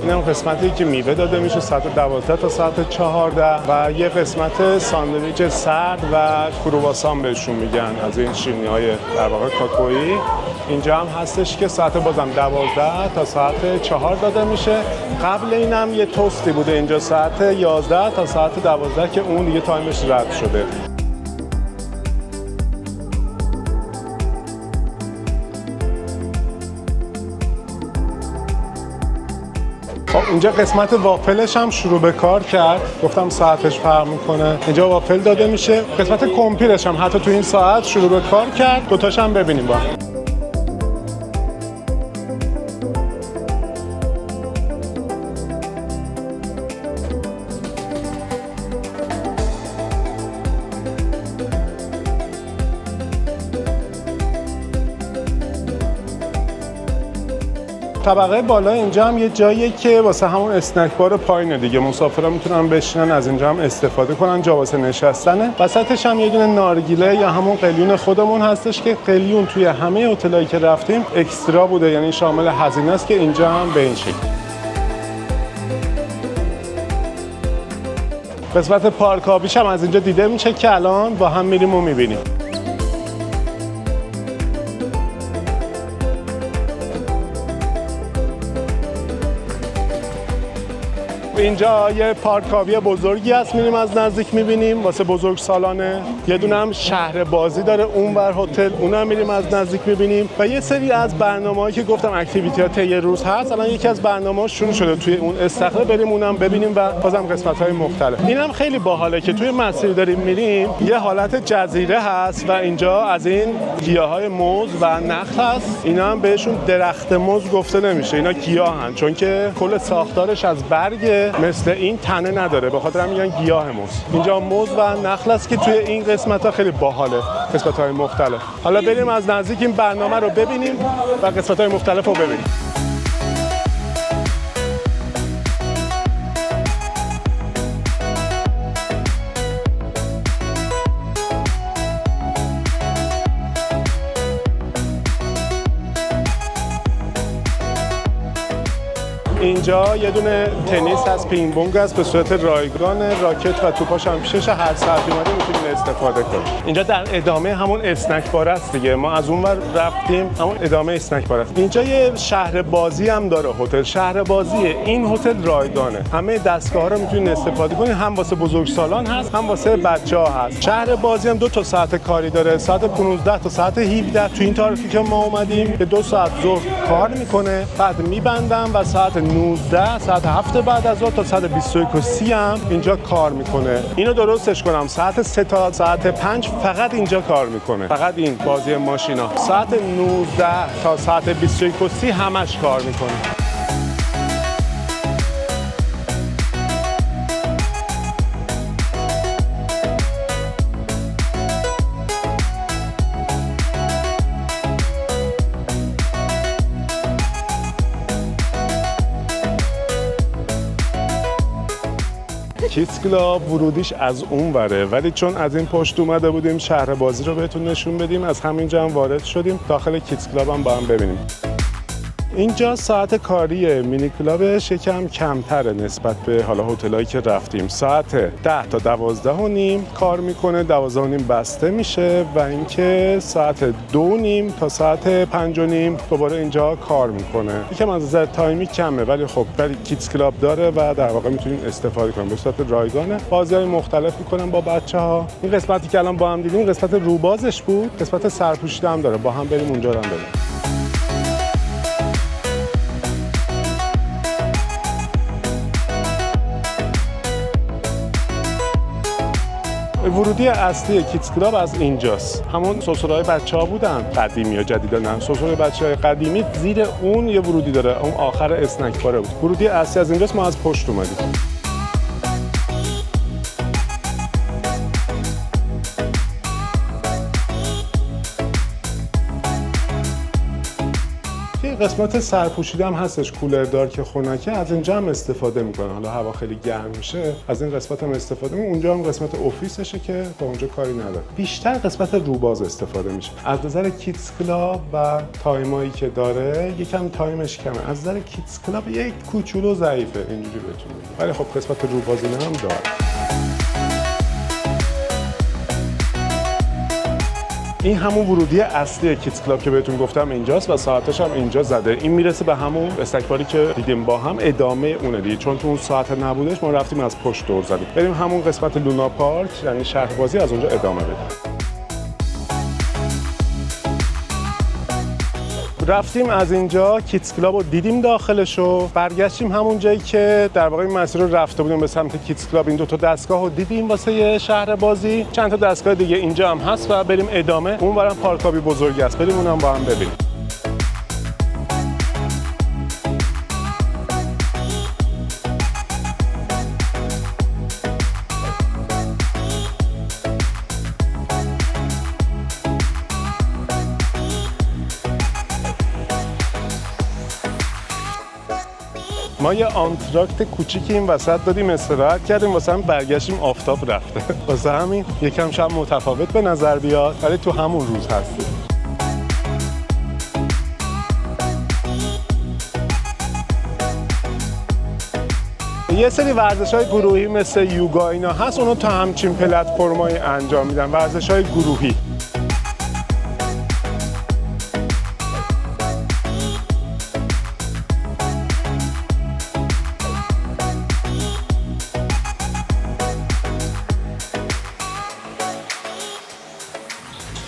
اینم قسمتی که میوه داده میشه ساعت 12 تا ساعت 14 و یه قسمت ساندویچ سرد و کرواسان بهشون میگن، از این شیرینی‌های در واقع کاکائویی. اینجا هم هستش که ساعت بازم 12 تا ساعت 4 داده میشه. قبل اینم یه توستی بوده اینجا ساعت 11 تا ساعت 12 که اون دیگه تایمش رد شده. خب اینجا قسمت وافلش هم شروع به کار کرد. گفتم ساعتش فرق میکنه. اینجا وافل داده میشه. قسمت کمپیرش هم حتی تو این ساعت شروع به کار کرد. دوتاش هم ببینیم با. طبقه بالا اینجا هم یه جاییه که واسه همون اسنک بار پایینه دیگه، مسافرا میتونن بشینن از اینجا هم استفاده کنن، جا واسه نشستنه. وسطش هم یه دونه نارگیله یا همون قلیون خودمون هستش که قلیون توی همه هتلایی که رفتیم اکسترا بوده، یعنی شامل هزینه است که اینجا هم به این شکل. قسمت پارک آبیش هم از اینجا دیده میشه که الان با هم میریم و میبینیم. اینجا یه پارک آبی بزرگی هست، میریم از نزدیک میبینیم، واسه بزرگ سالانه. یه دونه هم شهر بازی داره اونور هتل، اونم میریم از نزدیک میبینیم. و یه سری از برنامه‌هایی که گفتم اکتیویتی ها طی روز هست، الان یکی از برنامه‌ها شروع شده توی اون استخره، بریم اونم ببینیم و بازم قسمت‌های مختلف. اینم خیلی باحاله که توی مسیر داریم میریم، یه حالت جزیره هست و اینجا از این گیاهای موز و نخل هست. اینا هم بهشون درخت موز گفته نمیشه، اینا گیاهن، چون که کل ساختارش از برگ مثل این تنه نداره، به خاطر هم میگن گیاه موز. اینجا موز و نخل است که توی این قسمت‌ها خیلی باحاله، قسمت‌های مختلف. حالا بریم از نزدیک این برنامه رو ببینیم و قسمت‌های مختلف رو ببینیم. اینجا یه دونه تنیس هست، پینگ پونگ هست به صورت رایگان، راکت و توپاش هم پیشش، هر ساعتی اومدیم میتونیم استفاده کنیم. اینجا در ادامه همون اسنک بار است دیگه، ما از اون ور رفتیم، همون ادامه اسنک بار است. اینجا یه شهر بازی هم داره هتل، شهر بازیه. این هتل رایگانه، همه دستگاه‌ها رو میتونید استفاده کنید، هم واسه بزرگسالان هست، هم واسه بچه‌ها هست. شهر بازی هم 2 تا ساعت کاری داره، ساعت 15 تا ساعت 17. تو این تاریخی که ما اومدیم به 2 ساعت ظهر کار میکنه، بعد میبندم و ساعت 19 ساعت 7 بعد از ظهر تا ساعت 21:30 هم اینجا کار میکنه. اینو درستش کنم، ساعت 3 تا ساعت 5 فقط اینجا کار میکنه، فقط این بازی ماشینا. ساعت 19 تا ساعت 21:30 همش کار میکنه. کیدز کلاب ورودیش از اون وره، ولی چون از این پشت اومده بودیم شهر بازی رو بهتون نشون بدیم، از همینجا هم وارد شدیم. داخل کیدز کلاب هم با هم ببینیم. اینجا ساعت کاری مینی کلابش یکم کمتره نسبت به حالا هتلایی که رفتیم. ساعت 10 تا 12:30 کار میکنه، 12:30 بسته میشه و اینکه ساعت 2:30 تا ساعت 5:30 دوباره اینجا کار میکنه. یکم از نظر تایمی کمه، ولی خب کیدز کلاب داره و در واقع میتونین استفاده کنین. به صورت رایگانه، بازی‌های مختلف میکنن با بچه‌ها. این قسمتی که الان با هم دیدیم قسمت روبازش بود، قسمت سرپوشیده هم داره، با هم بریم اونجا هم بریم. ورودی اصلی کیدز کلاب از اینجاست. همون سوسورهای بچه‌ها بودن، قدیمی یا جدیدا نه. سوسورهای بچه‌های قدیمی زیر اون یه ورودی داره، اون آخر اسنک باره بود. ورودی اصلی از اینجاست، ما از پشت اومدیم. قسمت سرپوشیده هم هستش، کولردار که خنکه، از اینجا هم استفاده میکنن. حالا هوا خیلی گرم میشه، از این قسمت هم استفاده میکنن. اونجا هم قسمت افیسشه که با اونجا کاری نداره. بیشتر قسمت روباز استفاده میشه. از نظر کیدز کلاب و تایمایی که داره یکم تایمش کمه. از نظر کیدز کلاب یک کوچولو ضعیفه اینجوری بهتون میگم. ولی خب قسمت روباز اینا هم داره. این همون ورودی اصلی کیدز کلاب که بهتون گفتم اینجاست و ساعتش هم اینجا زده. این میرسه به همون استکباری که دیدیم با هم، ادامه اونه دیگه، چون تو اون ساعت نبودش ما رفتیم از پشت دور زدیم. بریم همون قسمت لونا پارک یعنی شهر بازی، از اونجا ادامه بدیم. رفتیم از اینجا کیدز کلاب رو دیدیم داخلشو، برگشتیم همون جایی که در واقع این مسیر رو رفته بودیم به سمت کیدز کلاب. این دو تا دستگاه رو دیدیم واسه شهر بازی، چند تا دستگاه دیگه اینجا هم هست و بریم ادامه. اونورم پارکابی بزرگ است، بریم اونم با هم ببینیم. ما یه آنتراکت کوچیکی این وسط دادیم، استراحت کردیم، واسه هم برگشتیم آفتاب رفته. واسه همین یکم شب متفاوت به نظر بیاد ولی تو همون روز هستیم. یه سری ورزش‌های گروهی مثل یوگا اینا هست، اونو تا همچین پلتفرمایی انجام میدن، ورزش‌های گروهی.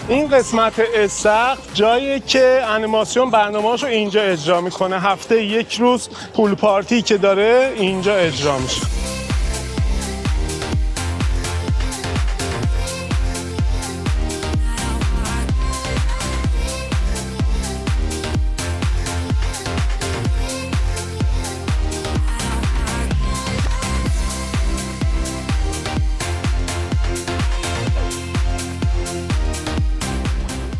این قسمت استخر جاییه که انیماسیون برنامه‌اشو اینجا اجرا میکنه. هفته یک روز پول پارتی که داره اینجا اجرا میشه.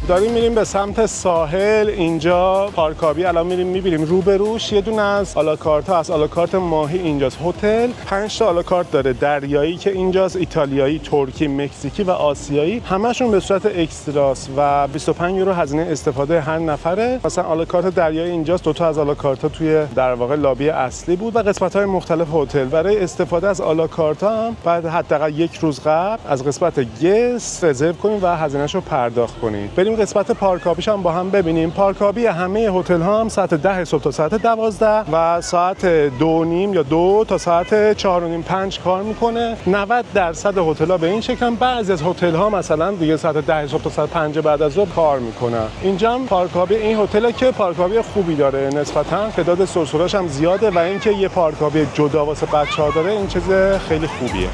داریم میریم به سمت ساحل. اینجا پارکابی الان میریم میبینیم. روبروش یه دونه از آلاکارت ها، از آلاکارت ماهی اینجاست. هتل 5 تا آلاکارت داره، دریایی که اینجاست، ایتالیایی، ترکی، مکزیکی و آسیایی، همشون به صورت اکستراست و 25 یورو هزینه استفاده هر نفره. مثلا آلاکارت دریایی اینجاست، 2 تا از آلاکارت ها توی در واقع لابی اصلی بود و قسمت های مختلف هتل. برای استفاده از آلاکارت هم بعد حداقل یک روز قبل از قسمت گست رزرو کنیم و هزینه‌شو پرداخت کنیم. بریم قسمت پارکابیش هم با هم ببینیم. پارکابی همه هتل ها هم ساعت 10 صبح تا ساعت 12 و ساعت 2:30 یا 2 تا ساعت 4:30 5 کار میکنه. 90% هتل ها به این شکل، بعضی از هتل ها مثلا دیگه ساعت 10 صبح تا ساعت 5 بعد از ظهر کار میکنن. اینجا هم پارکابی این هتل که پارکابی خوبی داره، نسبتا تعداد سرسراش هم زیاده و اینکه یه پارکابی جدا واسه بچه‌ها داره این چیز خیلی خوبیه.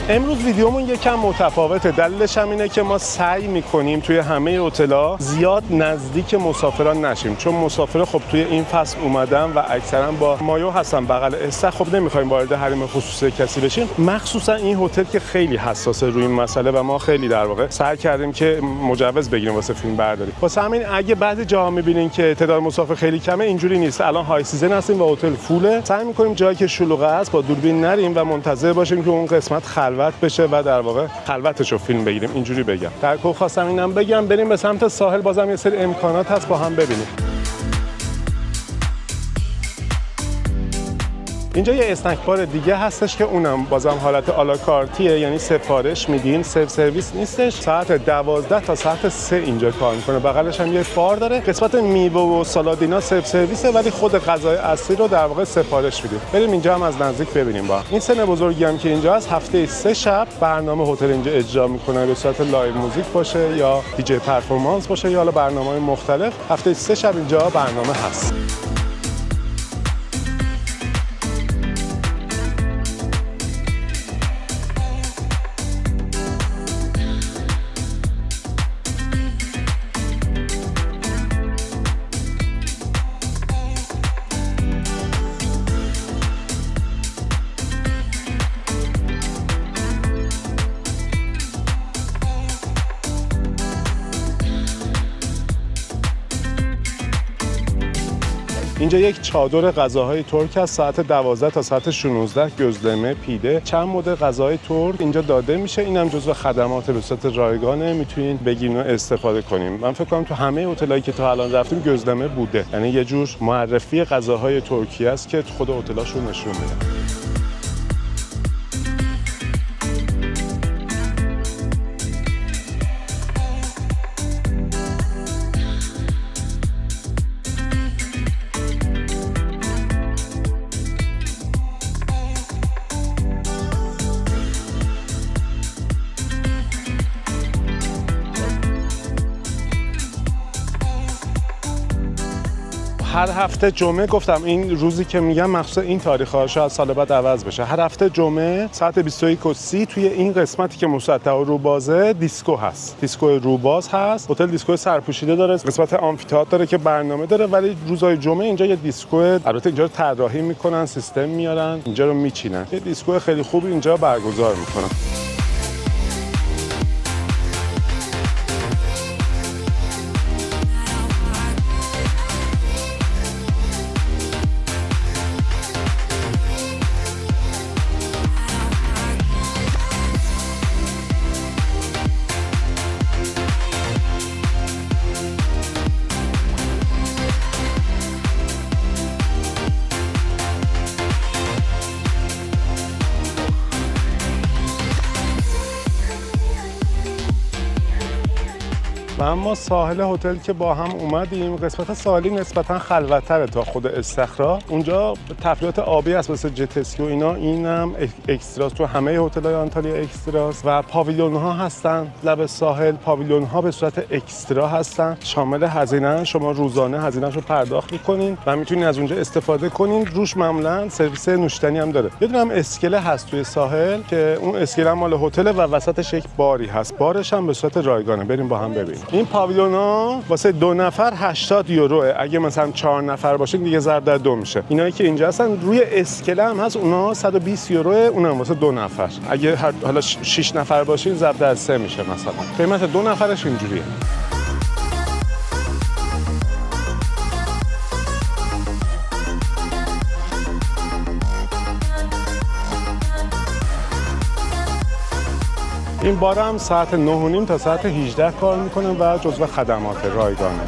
امروز ویدیومون یکم متفاوته. دلیلش هم اینه که ما سعی میکنیم توی همه هتل‌ها زیاد نزدیک مسافران نشیم، چون مسافر خب توی این فصل اومدن و اکثرا با مایو هستن بغل استخر، خب نمیخوایم وارد حریم خصوصی کسی بشیم. مخصوصا این هتل که خیلی حساسه روی این مسئله و ما خیلی در واقع سعی کردیم که مجوز بگیریم واسه فیلم برداری. واسه همین اگه بعضی جاها میبینین که تعداد مسافر خیلی کمه، اینجوری نیست. الان های سیزن هستیم و هتل فوله. سعی میکنیم جایی که شلوغه است با دوربین نریم و منتظر باشیم که اون قسمت خلوت بشه و در واقع خلوتشو فیلم بگیریم. اینجوری بگم. در کل خواستم اینم بگم. بریم به سمت ساحل، بازم یه سری امکانات هست با هم ببینیم. اینجا یه اسنک بار دیگه هستش که اونم بازم حالت آلاکارتیه، یعنی سفارش میدین، سلف سرویس نیستش. ساعت 12 تا ساعت 3 اینجا کار میکنه. بغلش هم یه بار داره. قسمت میوه و سالادینا سلف سرویسه ولی خود غذای اصلی رو در واقع سفارش میدیم. بریم اینجا هم از نزدیک ببینیم. با این سن بزرگی هم که اینجا هست، هفته 3 شب برنامه هتل اینجا اجرا میکنه، به صورت لایو موزیک باشه یا دیجی پرفورمنس باشه یا حالا برنامه‌های مختلف. هفته 3 شب اینجا برنامه هست. اینجا یک چادر غذاهای ترک است. ساعت 12 تا ساعت 16 گزلمه، پیده، چند مدل غذاهای ترک اینجا داده میشه. اینم جزو خدمات به صورت رایگانه، میتونین بگیرین و استفاده کنین. من فکر کنم تو همه هتلایی که تا الان رفتیم گزلمه بوده، یعنی یه جور معرفی غذاهای ترکی است که خود هتلاشون نشون میده. هر هفته جمعه گفتم این روزی که میگم مخصوص این تاریخ‌ها شاید سال بعد عوض بشه. هر هفته جمعه ساعت 21:30 توی این قسمتی که مسطح و روبازه دیسکو هست. دیسکو روباز هست. هتل دیسکو سرپوشیده داره، قسمت آمفی‌تئاتر داره که برنامه داره، ولی روزهای جمعه اینجا یه دیسکو، البته اینجا رو طراحی میکنن، سیستم میارن، اینجا رو میچینن. یه دیسکو خیلی خوب اینجا برگزار میکنن. و اما ساحل هتل که با هم اومدیم، قسمت ساحلی نسبتا خلوت‌تره تا خود استخرا. اونجا تفریحات آبی هست مثل جت اسکی و اینا، اینم اکستراست، تو همه هتل‌های آنتالیا اکستراست. و پاویلیون‌ها هستن لب ساحل. پاویلیون‌ها به صورت اکسترا هستن، شامل هزینه، شما روزانه هزینه‌شو پرداخت می‌کنین و میتونین از اونجا استفاده کنین. روش معمولاً سرویس نوشیدنی هم داره. یه دونه هم اسکله هست توی ساحل که اون اسکله مال هتل و وسطش یک باری هست. بارش هم به صورت رایگانه. بریم با هم ببینیم. این پاویلیونا واسه 2 نفر 80 یوروه. اگه مثلا 4 نفر باشین دیگه ضرب در 2 میشه. اینایی که اینجا هستن روی اسکله هم هست، اونا 120 یوروه، اونم واسه 2 نفر. اگه حالا 6 نفر باشین ضرب در 3 میشه مثلا. قیمت 2 نفرش اینجوریه. این بار هم ساعت 9:30 تا ساعت 18 کار میکنه و جزو خدمات رایگانه.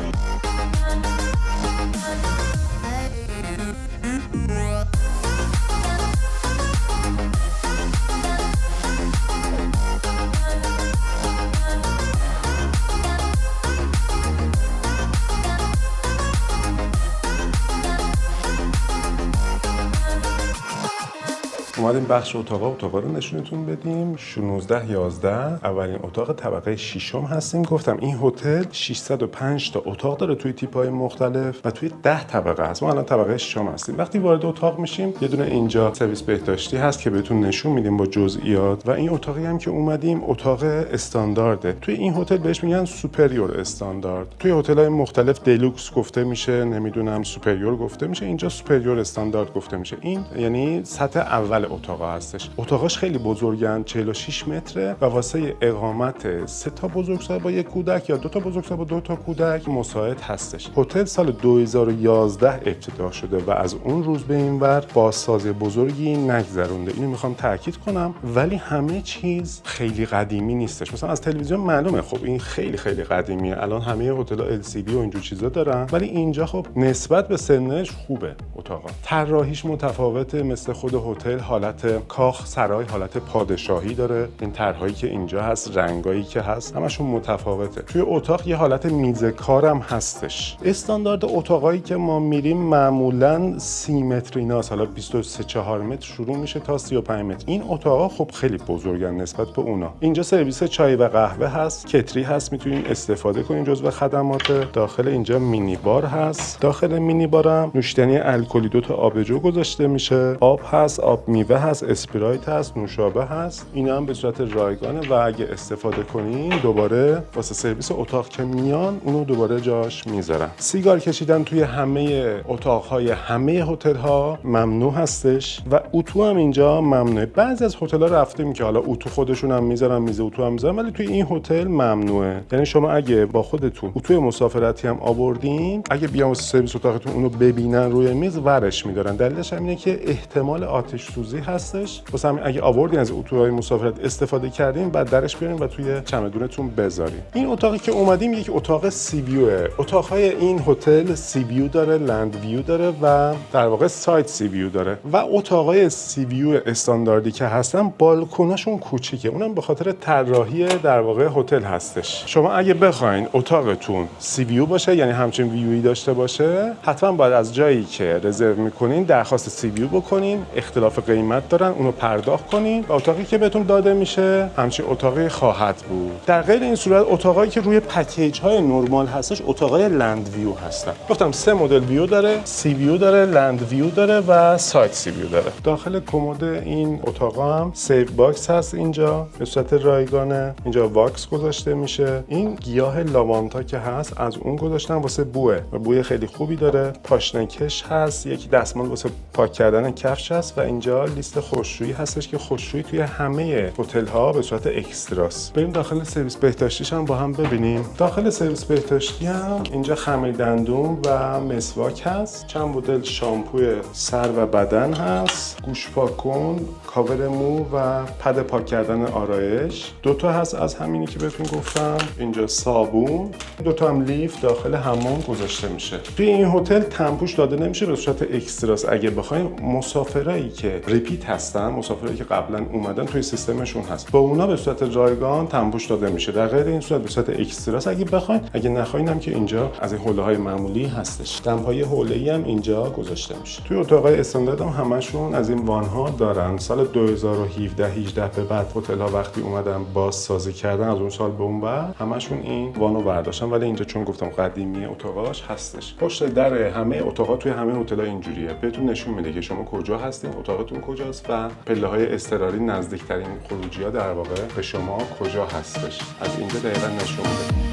اومدیم بخش اتاقا رو نشونتون بدیم. 16-11 اولین اتاق طبقه 6 هستیم. گفتم این هتل 605 تا اتاق داره توی تیپ‌های مختلف و توی 10 طبقه هست. ما الان طبقه 6 هستیم. وقتی وارد اتاق میشیم یه دونه اینجا سرویس بهداشتی هست که بهتون نشون میدیم با جزئیات. و این اتاقی هم که اومدیم اتاق استاندارده. توی این هتل بهش میگن سوپریور استاندارد. توی هتل‌های مختلف دلوکس گفته میشه، نمیدونم سوپریور گفته میشه، اینجا سوپریور استاندارد گفته میشه. این یعنی سطح اول اتاقا هستش. اتاقاش خیلی بزرگن، 46 متره و واسه اقامت 3 تا بزرگسال با 1 کودک یا 2 تا بزرگسال با 2 تا کودک مساعد هستش. هتل سال 2011 افتتاح شده و از اون روز به این ور بازسازی بزرگی نگذرونده. اینو میخوام تاکید کنم، ولی همه چیز خیلی قدیمی نیستش. مثلا از تلویزیون معلومه خب این خیلی قدیمیه. الان همه هتل‌ها LCD و اینجور چیزا دارن، ولی اینجا خب نسبت به سنش خوبه. اتاقا طراحیش متفاوته، مثل خود هتل حالت کاخ سرای، حالت پادشاهی داره. این طرحایی که اینجا هست، رنگایی که هست، همشون متفاوته. توی اتاق یه حالت میزه کارم هستش. استاندارد اتاقایی که ما میریم معمولاً 30 متر ایناست، حالا 23-4 متر شروع میشه تا 35 متر. این اتاقا خب خیلی بزرگن نسبت به اونا. اینجا سرویس چای و قهوه هست، کتری هست، میتونین استفاده کنین جزو خدمات. داخل اینجا مینی بار هست. داخل مینی بارم نوشیدنی الکلی 2 تا آبجو گذاشته میشه، آب هست، آب میوه هست، اسپرایت هست، نوشابه هست. اینا هم به صورت رایگانه و اگه استفاده کنین دوباره واسه سرویس اتاق که میان اونو دوباره جاش میذارن. سیگار کشیدن توی همه اتاق‌های همه هتل‌ها ممنوع هستش و اتو هم اینجا ممنوعه. بعضی از هتل‌ها رفتیم که حالا اتو خودشون هم میذارن، میز اتو هم میذارن، ولی توی این هتل ممنوعه. یعنی شما اگه با خودتون اتو مسافرتی هم آوردین، اگه بیان واسه سرویس اتاقتون اونو ببینن روی میز ورش می‌دارن. دلیلش اینه که احتمال آتش سوزی هستش. واسه همین اگه آوردین از اتوهای مسافرت استفاده کردین، بعد درش بیارین و توی چمدونتون بذارین. این اتاقی که اومدیم یک اتاق سی ویوه. اتاق‌های این هتل سی ویو داره، لند ویو داره و در واقع سایت سی ویو داره. و اتاقای سی ویو استانداردی که هستن بالکناشون کوچیکه. اونم به خاطر طراحی در واقع هتل هستش. شما اگه بخواین اتاقتون سی ویو باشه، یعنی همچین ویویی داشته باشه، حتما باید از جایی که رزرو می‌کنین درخواست سی ویو بکنین. اختلاف قیمت قیمت دارن، اونو پرداخت کنین و اتاقی که بهتون داده میشه همچین اتاقی خواهد بود. در غیر این صورت اتاقایی که روی پکیج های نورمال هستش اتاقای لند ویو هستن. گفتم 3 مدل ویو داره، سی ویو داره، لند ویو داره و سایت سی ویو داره. داخل کمد این اتاقا هم سیو باکس هست، اینجا به صورت رایگانه، اینجا واکس گذاشته میشه. این گیاه لاوانتا که هست از اون گذاشتن واسه بوه و بوی خیلی خوبی داره. پاشنکش هست، یک دستمال واسه پاک کردن کفش هست و اینجا لیست خشکشویی هستش که خشکشویی توی همه هتل ها به صورت اکستراست. بریم داخل سرویس بهداشتیش هم با هم ببینیم. داخل سرویس بهداشتی هم اینجا خمیر دندون و مسواک هست، چند مدل شامپوی سر و بدن هست، گوش پاکن، کاور مو و پد پاک کردن آرایش. 2 هست از همینی که بهتون گفتم. اینجا صابون، 2 هم لیف داخل حمام گذاشته میشه. توی این هتل تنپوش داده نمیشه به صورت اکستراست. اگه بخواید مسافرایی که ریپیت هستن، مسافرایی که قبلا اومدن توی سیستمشون هست، با اونا به صورت رایگان تنپوش داده میشه. در غیر این صورت به صورت اکستراست اگه بخواید. اگه نخواین هم که اینجا از این حوله های معمولی هستش. دمپای حوله‌ای هم اینجا گذاشته میشه. توی اتاقای استاندارد هم همشون از این وان ها دارن. سال 2017 18 به بعد هتل ها وقتی اومدن بازسازی کردن، از اون سال به اون بعد همشون این وانو برداشتن، ولی اینجا چون گفتم قدیمی اتاقاش هستش. پشت در همه اتاقا توی همه هتل‌ها اینجوریه. بهتون نشون میده که شما کجا هستین، اتاقتون کجاست و پله‌های اضطراری نزدیکترین خروجی‌ها در واقع به شما کجا هستش. از اینجا دقیقاً نشون میده.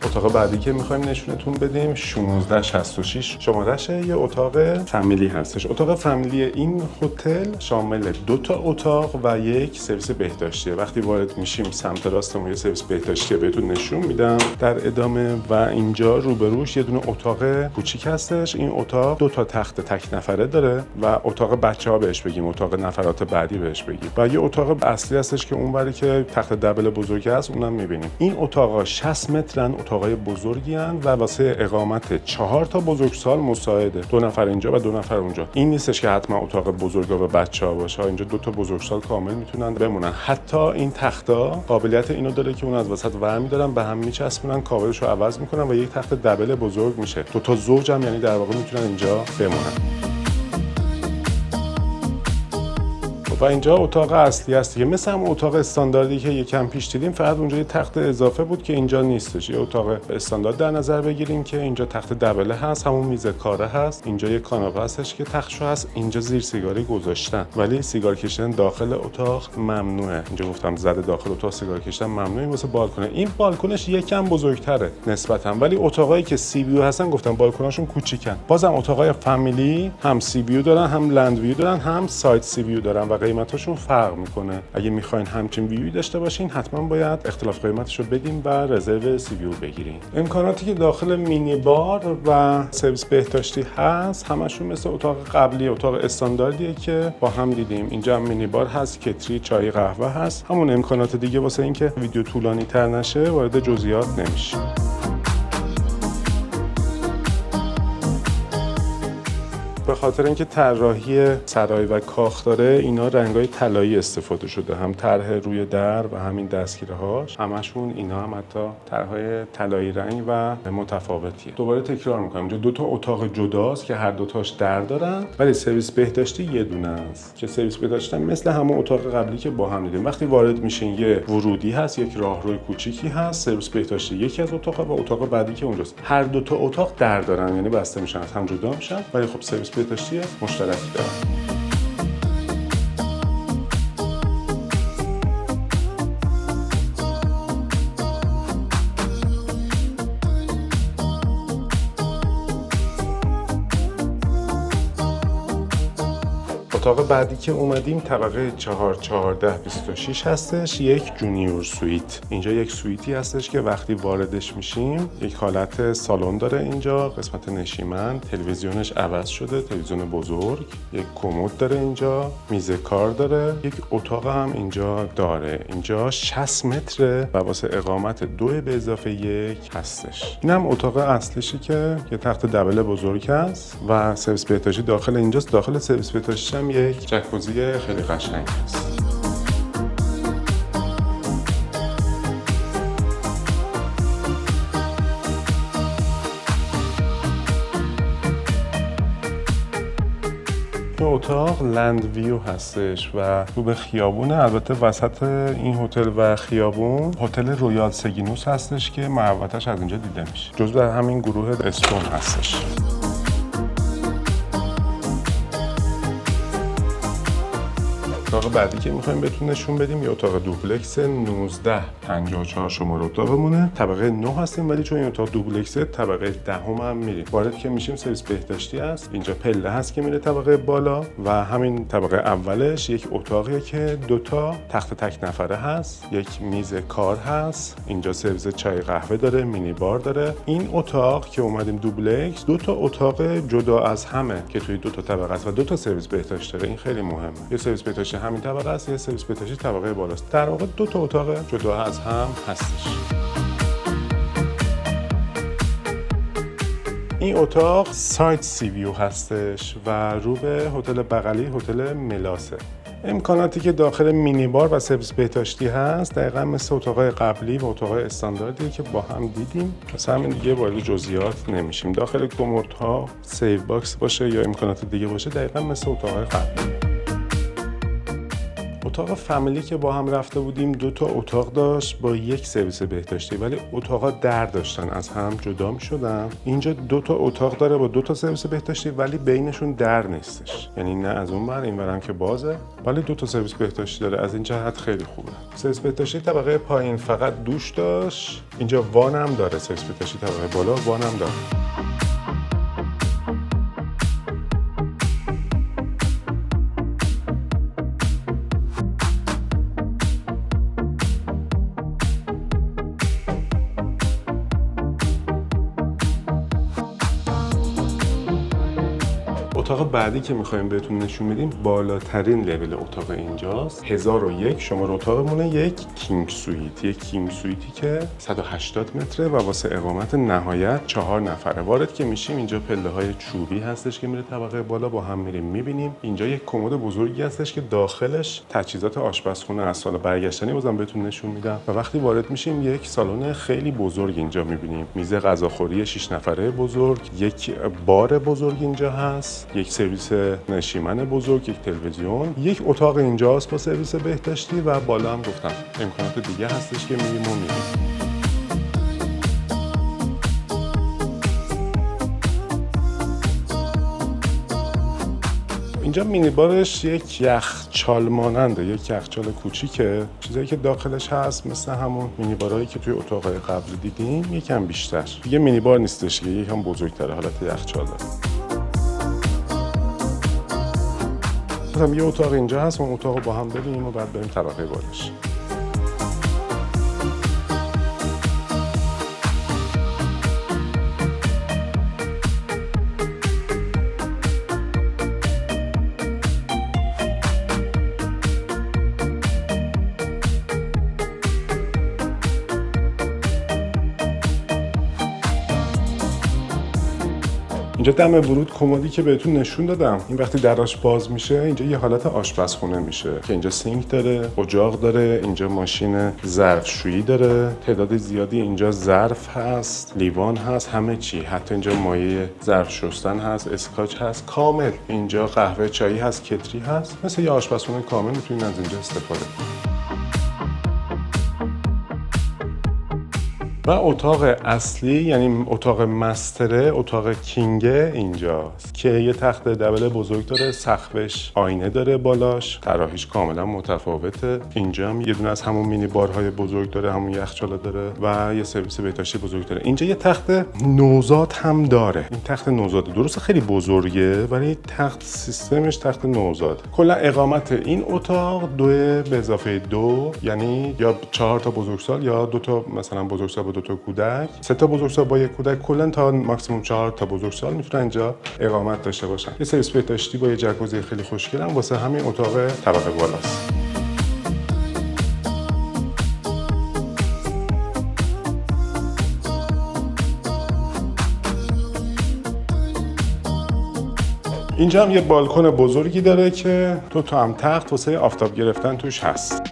اتاق بعدی که می‌خوایم نشونتون بدیم 1666 شماره‌شه. یه اتاق فامیلی هستش. اتاق فامیلی این هتل شامل 2 اتاق و یک سرویس بهداشتیه. وقتی وارد میشیم سمت راستمون یه سرویس بهداشتی بهتون نشون میدم در ادامه و اینجا روبروش یه دونه اتاق کوچیک هستش. این اتاق 2 تخت تک نفره داره و اتاق بچه‌ها بهش بگیم، اتاق نفرات بعدی بهش بگیم. و یه اتاق اصلی هستش که اونوری که تخت دبل بزرگ هست اونم می‌بینیم. این اتاقا 60 مترن، اتاقای بزرگی هستن و واسه اقامت 4 بزرگسال مساعده. 2 نفر اینجا و 2 نفر اونجا. این نیستش که حتما اتاق بزرگا و بچه‌ها باشه. اینجا 2 بزرگسال کامل میتونن بمونن. حتی این تختا قابلیت اینو داره که اون از وسط ور می‌دارن، به هم میچسبونن، کاورشو عوض میکنن و یک تخت دبل بزرگ میشه. 2 زوج هم یعنی در واقع میتونن اینجا بمونن. و اینجا اتاق اصلی هست دیگه، مثل هم اتاق استانداردی که یکم پیش دیدیم، فقط اونجا یه تخت اضافه بود که اینجا نیستش. یه اتاق استاندارد در نظر بگیریم که اینجا تخت دبله هست، همون میز کاره هست، اینجا یه کاناپه هستش که تختشو هست، اینجا زیر سیگاری گذاشتن ولی سیگار کشیدن داخل اتاق ممنوعه. اینجا گفتم زده داخل اتاق سیگار کشیدن ممنوعه. واسه بالکن این بالکنش یکم بزرگتره نسبتا، ولی اتاقایی که سی ویو هستن گفتم بالکناشون کوچیکن. بازم اتاقای فامیلی هم سی ویو دارن، هم لند ویو دارن، هم سایت سی ویو دارن و قیمتاشون فرق میکنه. اگه میخواین همچین ویوی داشته باشین حتما باید اختلاف قیمتش رو بدین و رزرو سی ویو بگیرین. امکاناتی که داخل مینی بار و سرویس بهداشتی هست همشون مثل اتاق قبلی، اتاق استانداردیه که با هم دیدیم. اینجا هم مینی بار هست، کتری، چای، قهوه هست. همون امکانات دیگه. واسه اینکه ویدیو طولانی تر نشه وارد جزئیات نمیشه. به خاطر اینکه طراحی سرای و کاخ داره، اینا رنگای طلایی استفاده شده، هم طرح روی در و همین دستگیره‌هاش همشون اینا هم حتی طرحهای طلایی رنگ و متفاوتیه. دوباره تکرار می‌کنم، اینجا 2 اتاق جداست که هر دوتاش در دارن، ولی سرویس بهداشتی یه دونه است که سرویس بهداشتی مثل همون اتاق قبلی که با هم دیدیم. وقتی وارد میشین یه ورودی هست، یک راهروی کوچیکی هست. سرویس بهداشتی یکی از اتاق‌ها و اتاق بعدی که اونجاست. هر 2 اتاق در دارن، یعنی بسته میشن، از هم جدا میشن، ولی خب سرویس بهداشتی مشترکی دارن. اتاق بعدی که اومدیم طبقه 4-14-26 هستش، یک جونیور سویت. اینجا یک سویتی هستش که وقتی واردش میشیم یک حالت سالن داره. اینجا قسمت نشیمن، تلویزیونش عوض شده، تلویزیون بزرگ، یک کمد داره، اینجا میز کار داره، یک اتاق هم اینجا داره. اینجا 60 متره و واسه اقامت 2 به اضافه 1 هستش. اینم اتاق اصلیشه که یه تخت دبل بزرگ هست و سرویس بهداشتی داخل اینجاست. داخل سرویس بهداشتی هم یک جکوزی خیلی قشنگ هست. اتاق لند ویو هستش و رو به خیابونه. البته وسط این هتل و خیابون هتل رویال سگینوس هستش که محوطه‌اش از اینجا دیده میشه. جزو همین گروه استون هستش. اتاق بعدی که می‌خوایم بهتون نشون بدیم یه اتاق دوپلکس 1954 شماره اتاقمونه. طبقه 9 هستیم ولی چون این اتاق دوپلکسه طبقه دهم هم میریم. وارد که میشیم سرویس بهداشتی هست. اینجا پله هست که میره طبقه بالا و همین طبقه اولش یک اتاقیه که 2 تا تخت تک نفره هست، یک میز کار هست. اینجا سرویس چای قهوه داره، مینی بار داره. این اتاق که اومدیم دوپلکس 2 تا اتاق جدا از همه که توی 2 تا طبقه است و 2 تا سرویس بهداشت داره. این خیلی مهمه. یه سرویس بهداشت همین طبقه است، یه سرویس بهداشتی طبقه بالاست. در واقع 2 تا اتاق جدا از هم هستش. این اتاق سایت سی ویو هستش و رو به هتل بغلی هتل ملاسه. امکاناتی که داخل مینی بار و سرویس بهداشتی هست دقیقا مثل اتاقای قبلی و اتاقای استانداردی که با هم دیدیم. مثلا همین دیگه وارد جزئیات نمیشیم. داخل کمدها سیو باکس باشه یا امکانات دیگه باشه دقیقا مثل اتاقای قبلی. اتاق فامیلی که با هم رفته بودیم 2 تا اتاق داشت با یک سرویس بهداشتی ولی اتاقا در داشتن، از هم جدا می شدن. اینجا 2 تا اتاق داره با 2 تا سرویس بهداشتی ولی بینشون در نیستش، یعنی نه از اون ور این ورم که بازه ولی 2 تا سرویس بهداشتی داره. از این جهت خیلی خوبه. سرویس بهداشتی طبقه پایین فقط دوش داشت. اینجا وان هم داره. سرویس بهداشتی طبقه بالا وان هم داره. اتاق بعدی که می‌خوایم بهتون نشون بدیم بالاترین لول اتاق اینجاست. 1001 شماره اتاقمونه. یک کینگ سویت، یک کینگ سویتی که 180 متره و واسه اقامت نهایت 4 نفره. وارد که میشیم اینجا پله‌های چوبی هستش که میره طبقه بالا. با هم میریم می‌بینیم اینجا یک کمد بزرگی هستش که داخلش تجهیزات آشپزخونه از سال برگشتنی بازم بهتون نشون میدم. و وقتی وارد میشیم یک سالن خیلی بزرگ اینجا می‌بینیم. میز غذاخوری 6 نفره بزرگ، یک بار بزرگ اینجا هست، یک سرویس نشیمن بزرگ، یک تلویزیون، یک اتاق اینجاست با سرویس بهداشتی و بالا هم گفتم امکانات دیگه هستش که میریم و میریم. اینجا مینی بارش یک یخچال ماننده، یک یخچال کوچیکه. چیزایی که داخلش هست مثل همون مینی بارایی که توی اتاقای قبل دیدیم، یکم بیشتر. دیگه مینی بار نیستش که یکم بزرگتره، حالت یخچال داره. مثلا یه اتاق اینجا هست، اون اتاق رو با هم ببینیم و بعد بریم طبقه بالاش. اینجا دم ورود کمدی که بهتون نشون دادم، این وقتی دراش باز میشه اینجا یه حالت آشپزخونه میشه که اینجا سینک داره، اجاق داره، اینجا ماشین ظرفشویی داره، تعداد زیادی اینجا ظرف هست، لیوان هست، همه چی. حتی اینجا مایه ظرف شستن هست، اسکاچ هست، کامل. اینجا قهوه چایی هست، کتری هست. مثل یه آشپزخونه کامل میتونین از اینجا استفاده کنید. و اتاق اصلی یعنی اتاق مستره، اتاق کینگه اینجاست که یه تخت دبل بزرگ داره، سقفش آینه داره، بالاش طراحیش کاملا متفاوته. اینجا هم یه دونه از همون مینی بارهای بزرگ داره، همون یخچال داره و یه سرویس بهداشتی بزرگ داره. اینجا یه تخت نوزاد هم داره. این تخت نوزاد درسته خیلی بزرگه ولی تخت سیستمش تخت نوزاد. کلا اقامت این اتاق 2 به اضافه 2 یعنی یا 4 تا بزرگسال یا 2 تا مثلا بزرگسال 2 تا کودک، 3 تا بزرگسال با 1 کودک، کلا تا ماکسیمم 4 تا بزرگسال میتونن اینجا اقامت داشته باشن. یه سرویس بهداشتی با یه جکوزی خیلی خوشگل هم واسه همین اتاق طبقه بالاست. اینجا هم یه بالکن بزرگی داره که تو هم تخت واسه آفتاب گرفتن توش هست.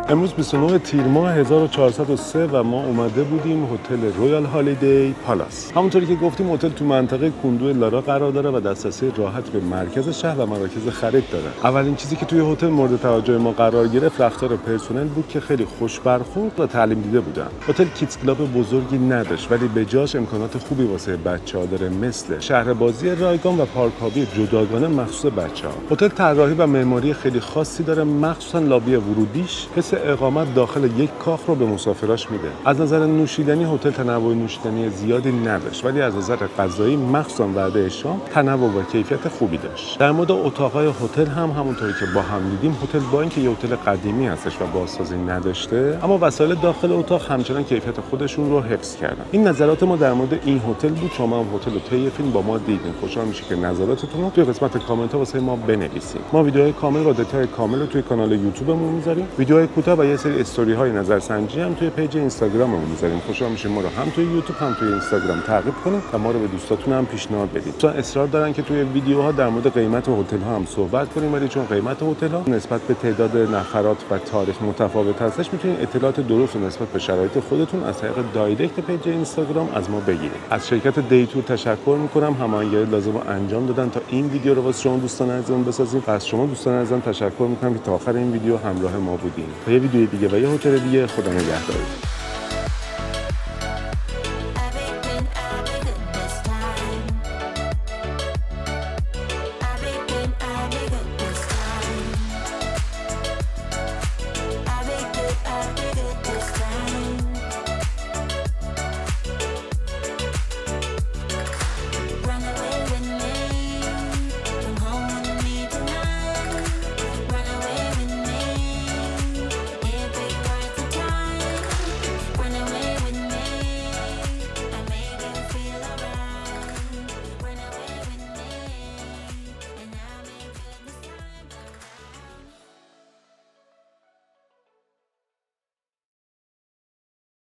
امروز 29 تیر ماه 1403 و ما اومده بودیم هتل رویال هالیدی پالاس. همونطوری که گفتیم هتل تو منطقه کوندو لارا قرار داره و دسترسی راحت به مرکز شهر و مراکز خرید داره. اولین چیزی که توی هتل مورد توجه ما قرار گرفت رفتار پرسنل بود که خیلی خوش برخورد و تعلیم دیده بودن. هتل کیدز کلاب بزرگی نداشت ولی به جاش امکانات خوبی واسه بچه‌ها داره، مثل شهر بازی رایگان و پارکابی جداگانه مخصوص بچه‌ها. هتل طراحی و معماری خیلی خاصی داره، مخصوصا لابی ورودیش حس اقامت داخل یک کاخ رو به مسافراش میده. از نظر نوشیدنی هتل تنوع نوشیدنی زیادی نداشت ولی از نظر غذایی مخصوصا وعده شام تنوع و کیفیت خوبی داشت. در مورد اتاق‌های هتل هم همونطوری که با هم دیدیم، هتل با اینکه یه هتل قدیمی هستش و بازسازی نداشته اما وسایل داخل اتاق همچنان کیفیت خودشون رو حفظ کردن. این نظرات ما در مورد این هتل بود. شما هم هتل رو طی فیلم با ما دیدین. خوشحال میشه که نظراتتون رو توی قسمت کامنت ها واسه ما بنویسید. ما ویدیوهای کامل و دیتای کامل رو توی کانال یوتیوبمون میذاریم. ویدیوهای کوتاه و یه سری استوری های نظرسنجی هم توی پیج اینستاگراممون میذاریم. خوشحال میشیم ما رو هم توی یوتیوب هم توی اینستاگرام تعقیب کنید و ما رو به دوستاتون هم پیشنهاد بدید. دوستان اصرار دارن که توی ویدیوها در مورد قیمت هتل ها هم صحبت کنیم، ولی چون قیمت هتل ها نسبت به تعداد نفرات و تاریخ متفاوت هستش، میتونید اطلاعات درست نسبت به شرایط خودتون از طریق دایرکت پیج اینستاگرام از ما بگیرید. از شرکت دی تور تشکر میکنم، هماهنگی لازم رو انجام دادن تا این ویدیو رو واسه شما دوستان عزیزم بسازیم. و از شما دوستان عزیزم تشکر میکنم که تا آخر این ویدیو همراه ما بودین. تا یه ویدیو دیگه و یه هتل دیگه، خدا نگهدار.